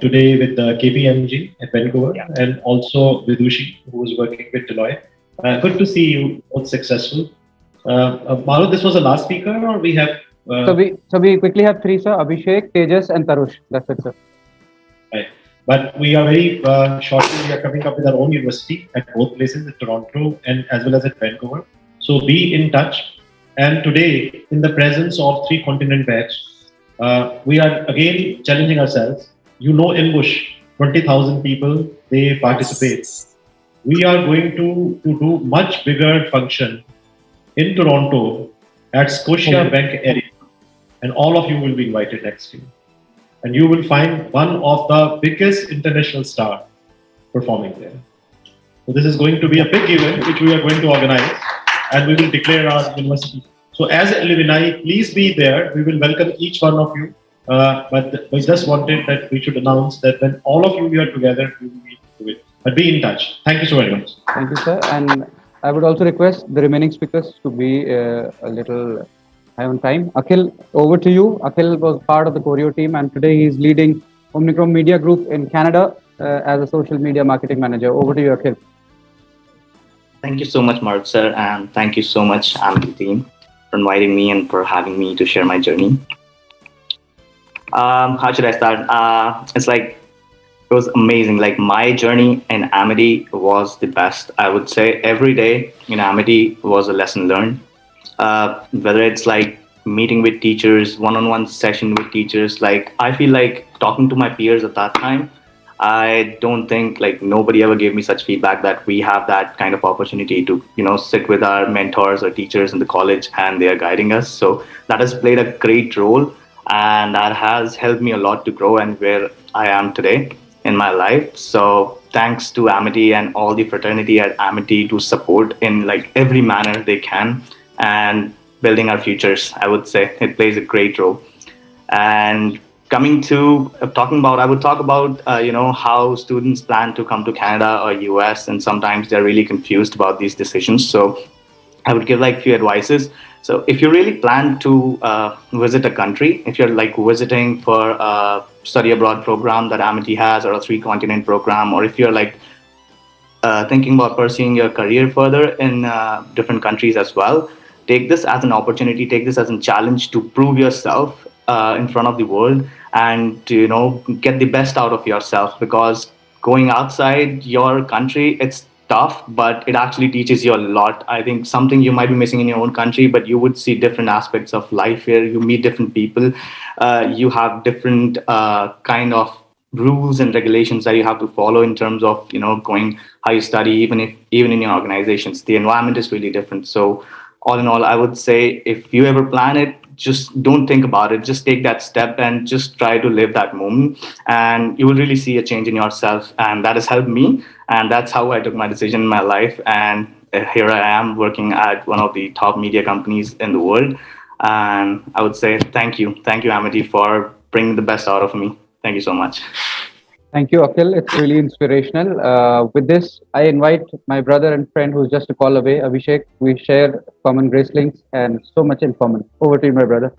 today with KPMG at Vancouver, and also Vidushi, who is working with Deloitte. Good to see you both successful. Marut, this was the last speaker, or we have? So we quickly have three, sir: Abhishek, Tejas, and Sarush. That's it, sir. Right. But we are very shortly, we are coming up with our own university at both places, at Toronto and as well as at Vancouver. So be in touch. And today, in the presence of three continent batch, we are again challenging ourselves. You know, in Bush, 20,000 people, they participate. We are going to do much bigger function in Toronto at Scotia Bank area. And all of you will be invited next year. And you will find one of the biggest international stars performing there. So this is going to be a big event which we are going to organize, and we will declare our university. So as alumni, please be there. We will welcome each one of you. But we just wanted that we should announce that when all of you are together, we will be to it. But be in touch. Thank you so very much. Thank you, sir. And I would also request the remaining speakers to be a little high on time. Akhil, over to you. Akhil was part of the choreo team, and today he's leading Omnicrom Media Group in Canada as a social media marketing manager. Over to you, Akhil. Thank you so much, Mark sir, and thank you so much, Amity team, for inviting me and for having me to share my journey. How should I start? It's like it was amazing. Like my journey in Amity was the best. I would say every day in Amity was a lesson learned. Whether it's like meeting with teachers, one-on-one session with teachers, like I feel like talking to my peers at that time, I don't think like nobody ever gave me such feedback that we have that kind of opportunity to, sit with our mentors or teachers in the college and they are guiding us. So that has played a great role and that has helped me a lot to grow and where I am today in my life. So thanks to Amity and all the fraternity at Amity to support in like every manner they can and building our futures. I would say it plays a great role. And coming to I would talk about, how students plan to come to Canada or US, and sometimes they're really confused about these decisions. So I would give like few advices. So if you really plan to visit a country, if you're like visiting for a study abroad program that Amity has or a 3-continent program, or if you're like thinking about pursuing your career further in different countries as well, take this as an opportunity, take this as a challenge to prove yourself in front of the world and to, get the best out of yourself, because going outside your country, it's tough, but it actually teaches you a lot. I think something you might be missing in your own country, but you would see different aspects of life here. You meet different people. You have different kind of rules and regulations that you have to follow in terms of, going how you study, even in your organizations. The environment is really different. So all in all, I would say if you ever plan it, just don't think about it. Just take that step and just try to live that moment. And you will really see a change in yourself. And that has helped me. And that's how I took my decision in my life. And here I am working at one of the top media companies in the world. And I would say thank you. Thank you, Amity, for bringing the best out of me. Thank you so much. Thank you, Akhil. It's really inspirational. With this, I invite my brother and friend who's just a call away, Abhishek. We share common grace links and so much in common. Over to you, my brother.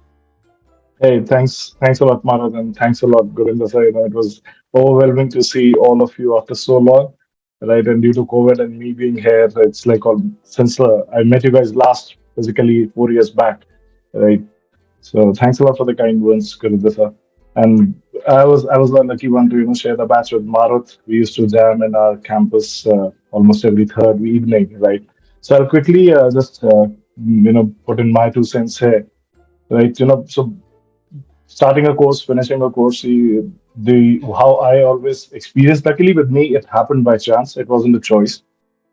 Hey, thanks a lot, Madan, and thanks a lot, Gurinder. Sir. It was overwhelming to see all of you after so long, right? And due to COVID and me being here, it's like since I met you guys last physically 4 years back, right? So thanks a lot for the kind words, Gurinder. Sir. And I was the lucky one to share the batch with Marut. We used to jam in our campus almost every third evening, right? So I'll quickly just put in my 2 cents here, right? So starting a course, finishing a course, the how I always experienced. Luckily with me, it happened by chance. It wasn't a choice,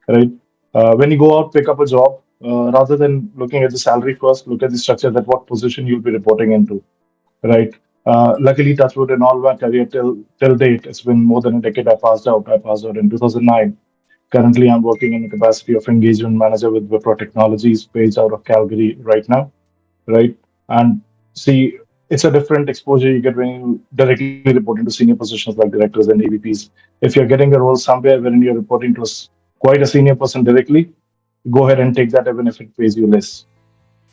right? When you go out, pick up a job, rather than looking at the salary first, look at the structure, that what position you'll be reporting into, right? Luckily, Touchwood in all my career till date, it's been more than a decade. I passed out. I passed out in 2009. Currently, I'm working in the capacity of engagement manager with Wipro Technologies, based out of Calgary right now, right? And see, it's a different exposure you get when you directly report into senior positions like directors and AVPs. If you're getting a role somewhere wherein you're reporting to quite a senior person directly, go ahead and take that even if it pays you less,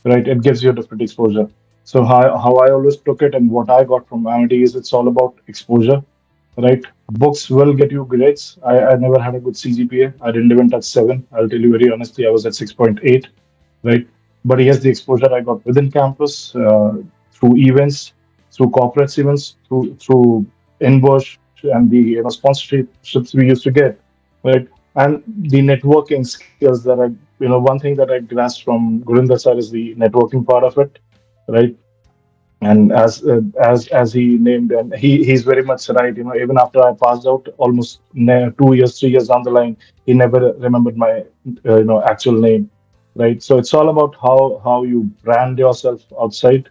right? It gives you a different exposure. So how I always took it and what I got from Amity is it's all about exposure, right? Books will get you grades. I never had a good CGPA. I didn't even touch 7. I'll tell you very honestly, I was at 6.8, right? But yes, the exposure I got within campus, through events, through corporate events, through InBush and the sponsorships we used to get, right? and the networking skills that one thing that I grasped from Gurinder sir is the networking part of it, right? And as he named, and he's very much right. Even after I passed out, almost 2 years, 3 years down the line, he never remembered my actual name, right? So it's all about how you brand yourself outside,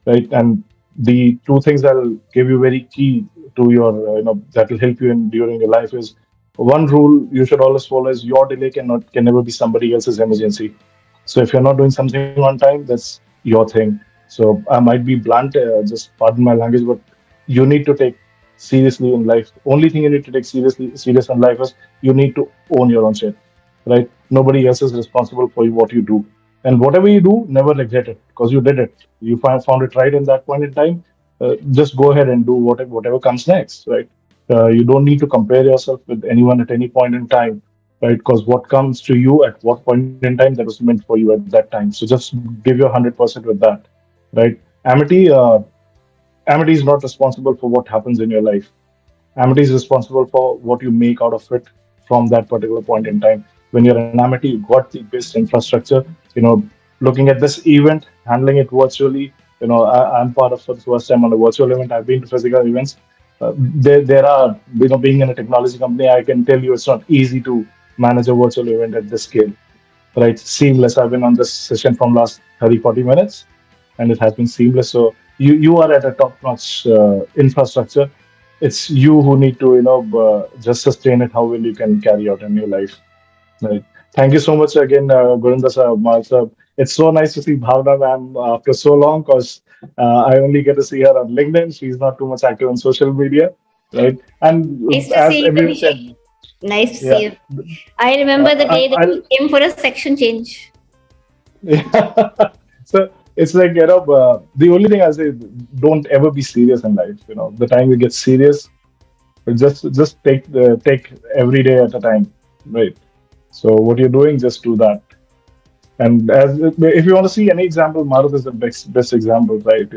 right? And the two things that will give you very key to your that will help you in during your life is, one rule you should always follow is, your delay can never be somebody else's emergency. So if you're not doing something on time, that's your thing. So I might be blunt, just pardon my language, but you need to take seriously in life. Only thing you need to take serious in life is, you need to own your own shit, right? Nobody else is responsible for what you do. And whatever you do, never regret it, because you did it. You found it right in that point in time. Just go ahead and do whatever comes next, right? You don't need to compare yourself with anyone at any point in time, right? Because what comes to you at what point in time, that was meant for you at that time. So just give your 100% with that, right? Amity is not responsible for what happens in your life. Amity is responsible for what you make out of it from that particular point in time. When you're an Amity, you got the best infrastructure. Looking at this event, handling it virtually. I'm part of, for the first time, on a virtual event. I've been to physical events. There are, being in a technology company, I can tell you it's not easy to manage a virtual event at this scale, right? Seamless. I've been on this session from last 30, 40 minutes, and it has been seamless. So you are at a top-notch infrastructure. It's you who need to just sustain it. How will you can carry out in your life, right? Thank you so much again, Gurinder sir, Mal sir. It's so nice to see Bhawna ma'am after so long, because I only get to see her on LinkedIn. She's not too much active on social media, right? And Nice to as see you, everyone Abhishek. said, Nice to yeah, see you. I remember the day that I'll, you came for a section change. yeah. So it's like, the only thing I say, don't ever be serious in life. The time you get serious, just take every day at a time, right? So what you're doing, just do that. And as if you want to see any example, Marut is the best example, right?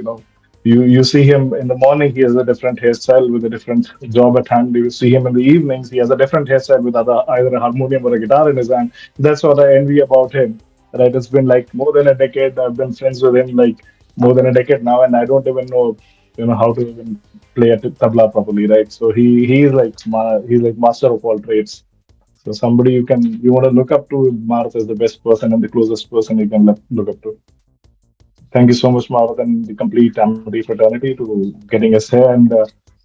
You see him in the morning, he has a different hairstyle with a different job at hand. You see him in the evenings, he has a different hairstyle with either a harmonium or a guitar in his hand. That's what I envy about him, right? It's been like more than a decade. I've been friends with him like more than a decade now, and I don't even know, how to even play a tabla properly, right? So he's like master of all trades. So somebody you want to look up to, Maruth is the best person and the closest person you can look up to. Thank you so much, Maruth, and the complete Amity fraternity to getting us here. And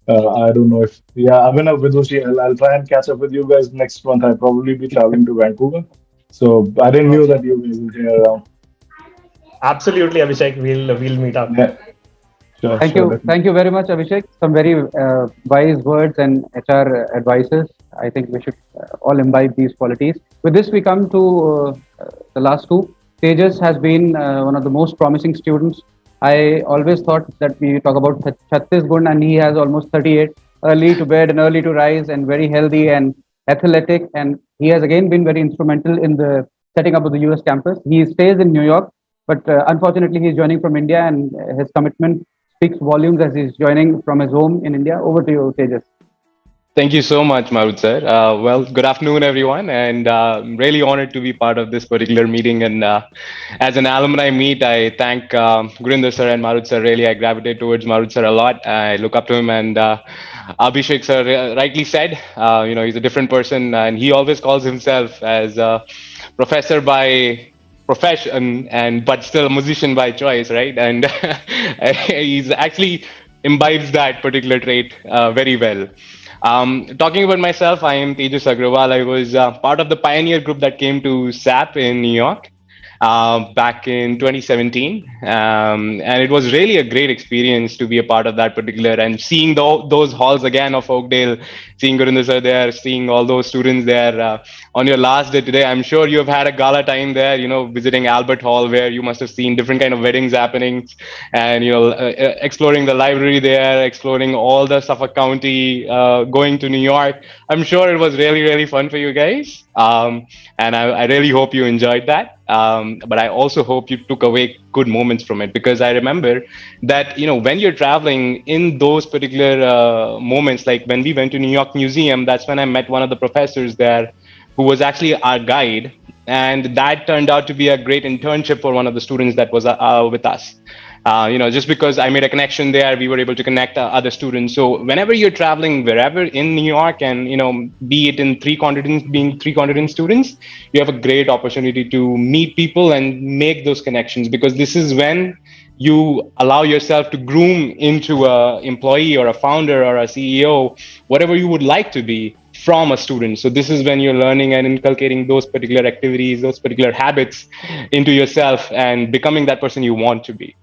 I don't know if, yeah, I'm in a Vidushi. I'll try and catch up with you guys next month. I'll probably be traveling to Vancouver. So I didn't know that you guys were here around. Absolutely, Abhishek. We'll meet up. Yeah, sure, Thank sure, you. definitely. Thank you very much, Abhishek. Some very wise words and HR advices. I think we should all imbibe these qualities. With this, we come to the last two. Tejas has been one of the most promising students. I always thought that we talk about 36 gun, and he has almost 38. Early to bed and early to rise, and very healthy and athletic. And he has again been very instrumental in the setting up of the US campus. He stays in New York, but unfortunately, he's joining from India, and his commitment speaks volumes as he's joining from his home in India. Over to you, Tejas. Thank you so much, Marut sir. Well, good afternoon, everyone, and I'm really honored to be part of this particular meeting. And as an alumni meet, I thank Gurinder sir and Marut sir. Really, I gravitate towards Marut sir a lot. I look up to him, and Abhishek sir rightly said, he's a different person, and he always calls himself as professor by profession, and but still a musician by choice, right? And he's actually imbibes that particular trait very well. Talking about myself, I am Tejas Agrawal. I was part of the pioneer group that came to SAP in New York back in 2017. And it was really a great experience to be a part of that particular and seeing those halls again of Oakdale, seeing Gurinder sir there, seeing all those students there on your last day today. I'm sure you have had a gala time there, visiting Albert Hall, where you must have seen different kind of weddings happening, and exploring the library there, exploring all the Suffolk County, going to New York. I'm sure it was really, really fun for you guys. And I really hope you enjoyed that. But I also hope you took away good moments from it, because I remember that, when you're traveling in those particular moments, like when we went to New York Museum, that's when I met one of the professors there, who was actually our guide. And that turned out to be a great internship for one of the students that was with us. Just because I made a connection there, we were able to connect other students. So whenever you're traveling wherever in New York, and be it in being three continent students, you have a great opportunity to meet people and make those connections, because this is when you allow yourself to groom into a employee or a founder or a CEO, whatever you would like to be from a student. So this is when you're learning and inculcating those particular activities, those particular habits into yourself and becoming that person you want to be.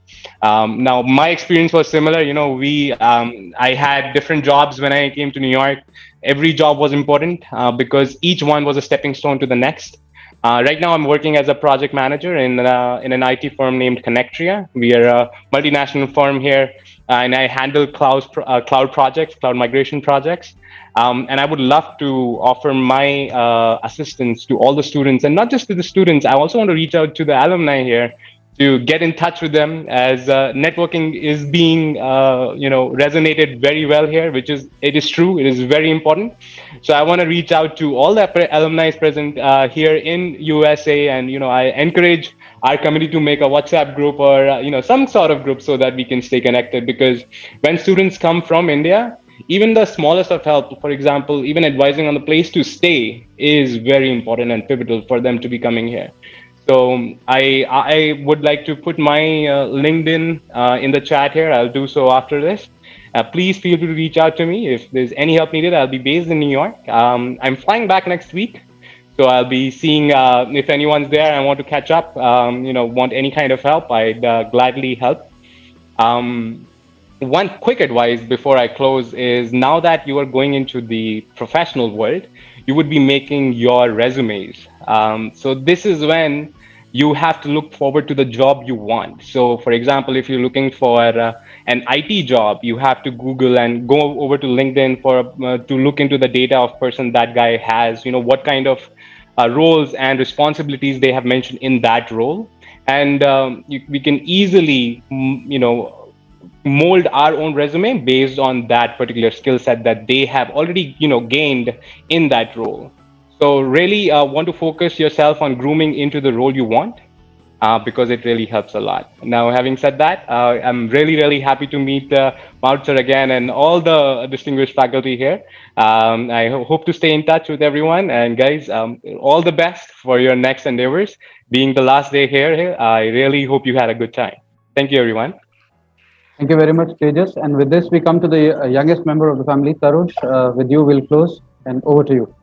Now, my experience was similar. I had different jobs when I came to New York. Every job was important because each one was a stepping stone to the next. Right now, I'm working as a project manager in an IT firm named Connectria. We are a multinational firm here, and I handle cloud projects, cloud migration projects. And I would love to offer my assistance to all the students, and not just to the students. I also want to reach out to the alumni here to get in touch with them, as networking is being resonated very well here, it is true. It is very important. So I want to reach out to all the alumni present here in USA, and I encourage our committee to make a WhatsApp group or some sort of group so that we can stay connected. Because when students come from India, even the smallest of help, for example, even advising on the place to stay, is very important and pivotal for them to be coming here. So I would like to put my LinkedIn in the chat here. I'll do so after this. Please feel free to reach out to me if there's any help needed. I'll be based in New York. I'm flying back next week, so I'll be seeing if anyone's there and want to catch up, want any kind of help, I'd gladly help. One quick advice before I close is, now that you are going into the professional world, you would be making your resumes. So this is when you have to look forward to the job you want. So for example, if you're looking for an IT job, you have to Google and go over to LinkedIn to look into the data of person that guy has, what kind of roles and responsibilities they have mentioned in that role. And we can easily, mold our own resume based on that particular skill set that they have already gained in that role. So really want to focus yourself on grooming into the role you want, because it really helps a lot. Now, having said that, I'm really happy to meet Maud sir again and all the distinguished faculty here. I hope to stay in touch with everyone, and guys, all the best for your next endeavors. Being the last day here, I really hope you had a good time. Thank you, everyone. Thank you very much, Tejas. And with this, we come to the youngest member of the family, Sarush. With you, we'll close, and over to you.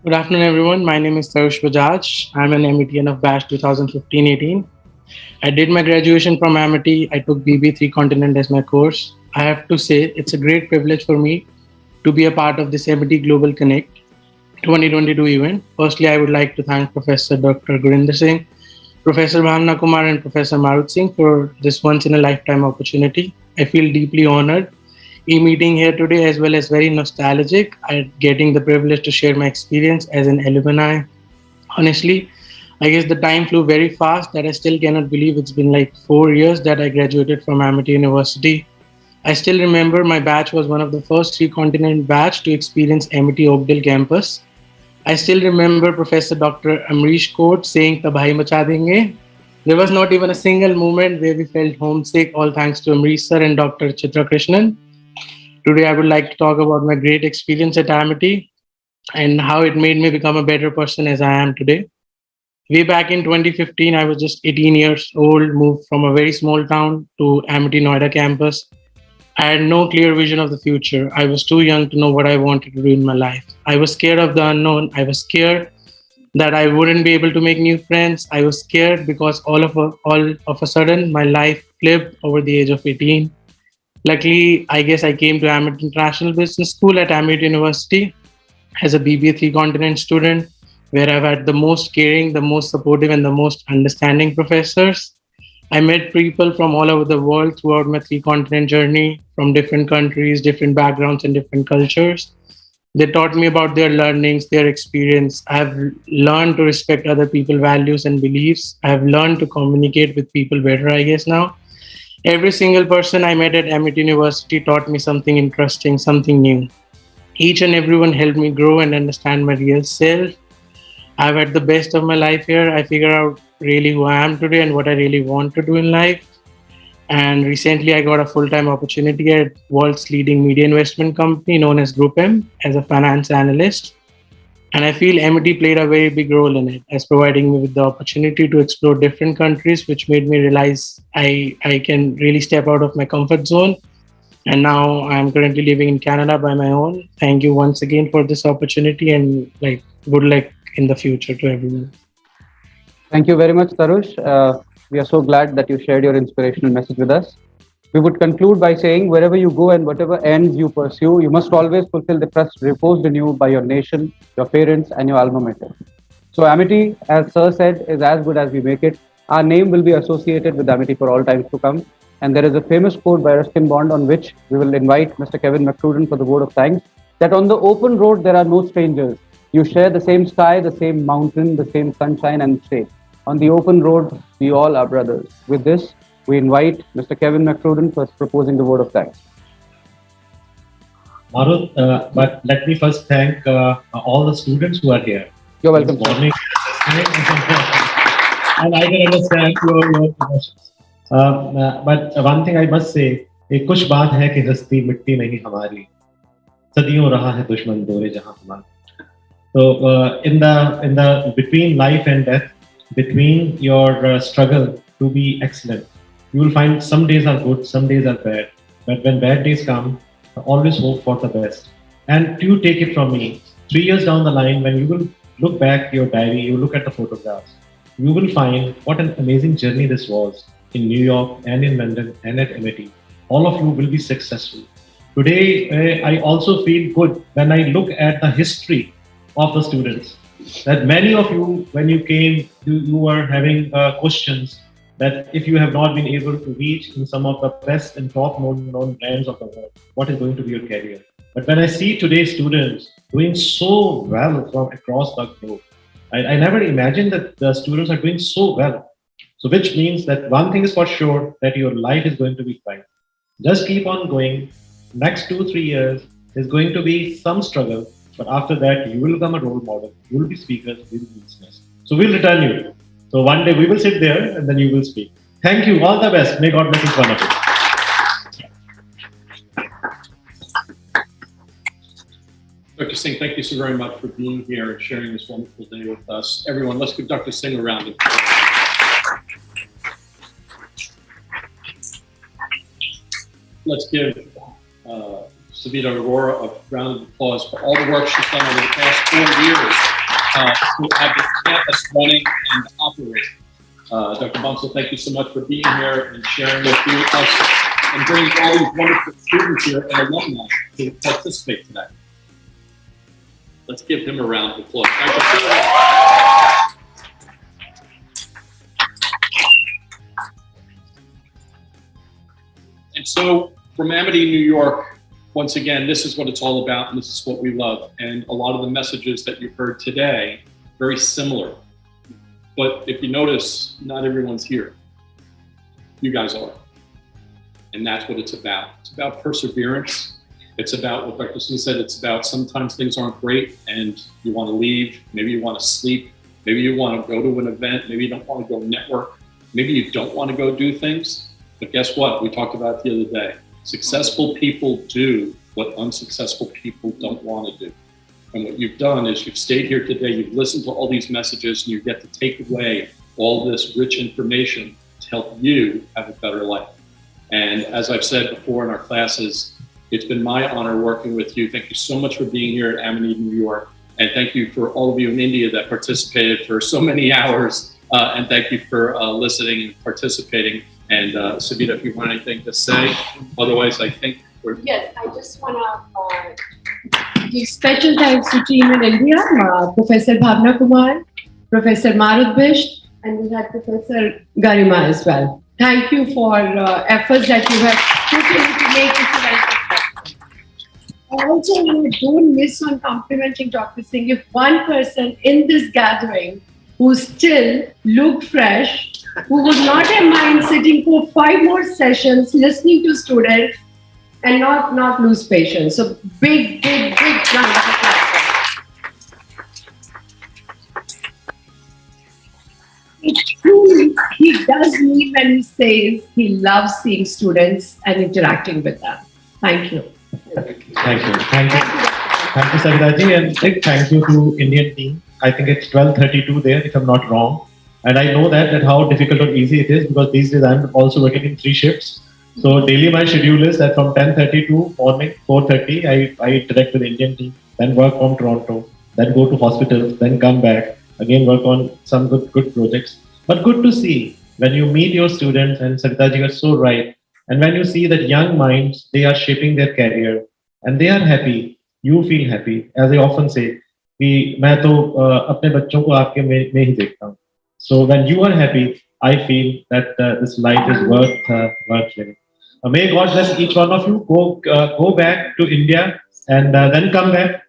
Good afternoon, everyone. My name is Sarush Bajaj. I'm an Amity of batch 2015-18. I did my graduation from Amity. I took BB3 Continent as my course. I have to say, it's a great privilege for me to be a part of this Amity Global Connect 2022 event. Firstly, I would like to thank Professor Dr. Gurinder Singh, Professor Bhawna, Kumar, and Professor Marut Singh for this once-in-a-lifetime opportunity. I feel deeply honored in meeting here today, as well as very nostalgic at getting the privilege to share my experience as an alumni. Honestly, I guess the time flew very fast that I still cannot believe it's been like 4 years that I graduated from Amity University. I still remember my batch was one of the first 3 continent batch to experience Amity Oakdale campus. I still remember Professor Dr. Amrish quote saying, "Tabhi macha denge." There was not even a single moment where we felt homesick, all thanks to Amrish sir and Dr. Chitra Krishnan. Today, I would like to talk about my great experience at Amity and how it made me become a better person as I am today. Way back in 2015, I was just 18 years old, moved from a very small town to Amity Noida campus. I had no clear vision of the future. I was too young to know what I wanted to do in my life. I was scared of the unknown. I was scared that I wouldn't be able to make new friends. I was scared because all of a sudden, my life flipped over the age of 18. Luckily, I guess I came to Amity International Business School at Amity University as a BBA 3 Continent student, where I've had the most caring, the most supportive, and the most understanding professors. I met people from all over the world throughout my 3 continent journey, from different countries, different backgrounds, and different cultures. They taught me about their learnings, their experience. I have learned to respect other people's values and beliefs. I have learned to communicate with people better, I guess, now. Every single person I met at Amity University taught me something interesting, something new. Each and everyone helped me grow and understand my real self. I've had the best of my life here. I figured out really who I am today and what I really want to do in life. And recently I got a full-time opportunity at world's leading media investment company known as Group M as a finance analyst. And I feel Amity played a very big role in it, as providing me with the opportunity to explore different countries, which made me realize I can really step out of my comfort zone. And now I'm currently living in Canada by my own. Thank you once again for this opportunity, and good luck in the future to everyone. Thank you very much, Sarush. We are so glad that you shared your inspirational message with us. We would conclude by saying, wherever you go and whatever ends you pursue, you must always fulfill the trust reposed in you by your nation, your parents, and your alma mater. So Amity, as Sir said, is as good as we make it. Our name will be associated with Amity for all times to come. And there is a famous quote by Ruskin Bond on which we will invite Mr. Kevin McCrudden for the word of thanks, that on the open road there are no strangers. You share the same sky, the same mountain, the same sunshine and shade. On the open road, we all are brothers. With this, we invite Mr. Kevin McCrudden for proposing the word of thanks. Marut, but let me first thank all the students who are here. You're welcome. And I can understand your emotions. But one thing I must say, एक कुछ बात है कि हस्ती मिट्टी नहीं हमारी, सदियों रहा है दुश्मन दौरे जहां हमारा. So in the between life and death, between your struggle to be excellent, you will find some days are good, some days are bad. But when bad days come, always hope for the best. And you take it from me, 3 years down the line, when you will look back your diary, you look at the photographs, you will find what an amazing journey this was in New York and in London and at Amity. All of you will be successful. Today, I also feel good when I look at the history of the students, that many of you, when you came, you were having questions that if you have not been able to reach in some of the best and top known brands of the world, what is going to be your career? But when I see today's students doing so well from across the globe, I never imagined that the students are doing so well. So which means that one thing is for sure, that your life is going to be bright. Just keep on going. Next 2-3 years is going to be some struggle, but after that you will become a role model. You will be speakers, you will be listeners. So we'll return you. So one day we will sit there and then you will speak. Thank you. All the best. May God bless each one of you. Dr. Singh, thank you so very much for being here and sharing this wonderful day with us. Everyone, let's give Dr. Singh a round of applause. Let's give Savita Arora a round of applause for all the work she's done over the past 4 years to have this campus running and operating. Dr. Bansal, thank you so much for being here and sharing with us and bringing all these wonderful students here and alumni to participate today. Let's give him a round of applause. Thank you so much. And so from Amity, New York, once again, this is what it's all about and this is what we love. And a lot of the messages that you've heard today, very similar. But if you notice, not everyone's here. You guys are. And that's what it's about. It's about perseverance. It's about what Dr. Singh said. It's about sometimes things aren't great and you want to leave. Maybe you want to sleep. Maybe you want to go to an event. Maybe you don't want to go network. Maybe you don't want to go do things. But guess what? We talked about it the other day. Successful people do what unsuccessful people don't want to do. And what you've done is you've stayed here today, you've listened to all these messages, and you get to take away all this rich information to help you have a better life. And as I've said before in our classes, it's been my honor working with you. Thank you so much for being here at Amity, New York. And thank you for all of you in India that participated for so many hours. And thank you for listening and participating. And Savita, if you want anything to say, otherwise I think we're... Yes, I just want to give special thanks to team in India, Professor Bhawna Kumar, Professor Marut, and we had Professor Garima as well. Thank you for efforts that you have put in to make this event successful. Also, don't miss on complimenting Dr. Singh. If one person in this gathering who still looked fresh, who would not have mind sitting for 5 more sessions, listening to students and not lose patience. So big round of applause. He does mean when he says he loves seeing students and interacting with them. Thank you. Thank you, Savita ji, and big thank you to Indian team. I think it's 12:32 there, if I'm not wrong. And I know that how difficult or easy it is, because these days I'm also working in 3 shifts. So daily my schedule is that from 10:30 to morning 4:30, I interact with the Indian team, then work from Toronto, then go to hospitals, then come back, again work on some good projects. But good to see when you meet your students, and Savita ji was so right. And when you see that young minds, they are shaping their career and they are happy, you feel happy. As I often say, कि मैं तो अपने बच्चों को आपके में ही देखता हूँ. So when you are happy, I feel that this life is worth living. May God bless each one of you. Go back to India and then come back.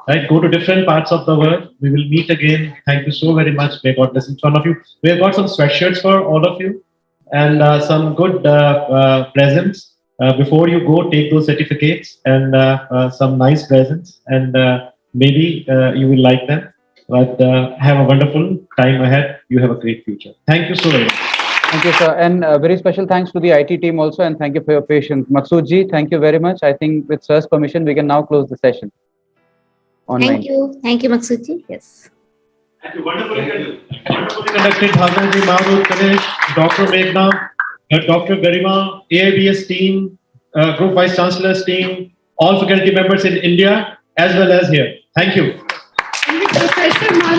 Right, go to different parts of the world. We will meet again. Thank you so very much. May God bless each one of you. We have got some sweatshirts for all of you and some good presents. Before you go, take those certificates and some nice presents, and maybe you will like them. But have a wonderful time ahead. You have a great future. Thank you so very much. Thank you, sir. And very special thanks to the IT team also, and thank you for your patience. Maksud ji, thank you very much. I think with sir's permission, we can now close the session. Online. Thank you, Maksud ji. Yes. Thank you. Wonderfully conducted, Bhawna ji, Maru, Kanesh, Dr. Meghna, Dr. Garima, AIBS team, Group Vice Chancellor's team, all faculty members in India as well as here. Thank you. And with Professor Maru,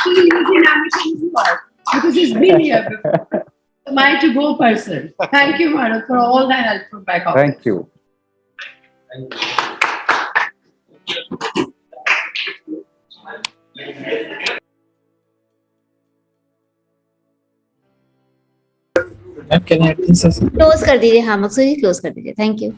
he was in Amity as well, because he's been here before. My to-go person. Thank you, Maru, for all the help from back office. Thank you. Close कर दीजिए. हाँ, मकसूद जी close कर दीजिए. Thank you.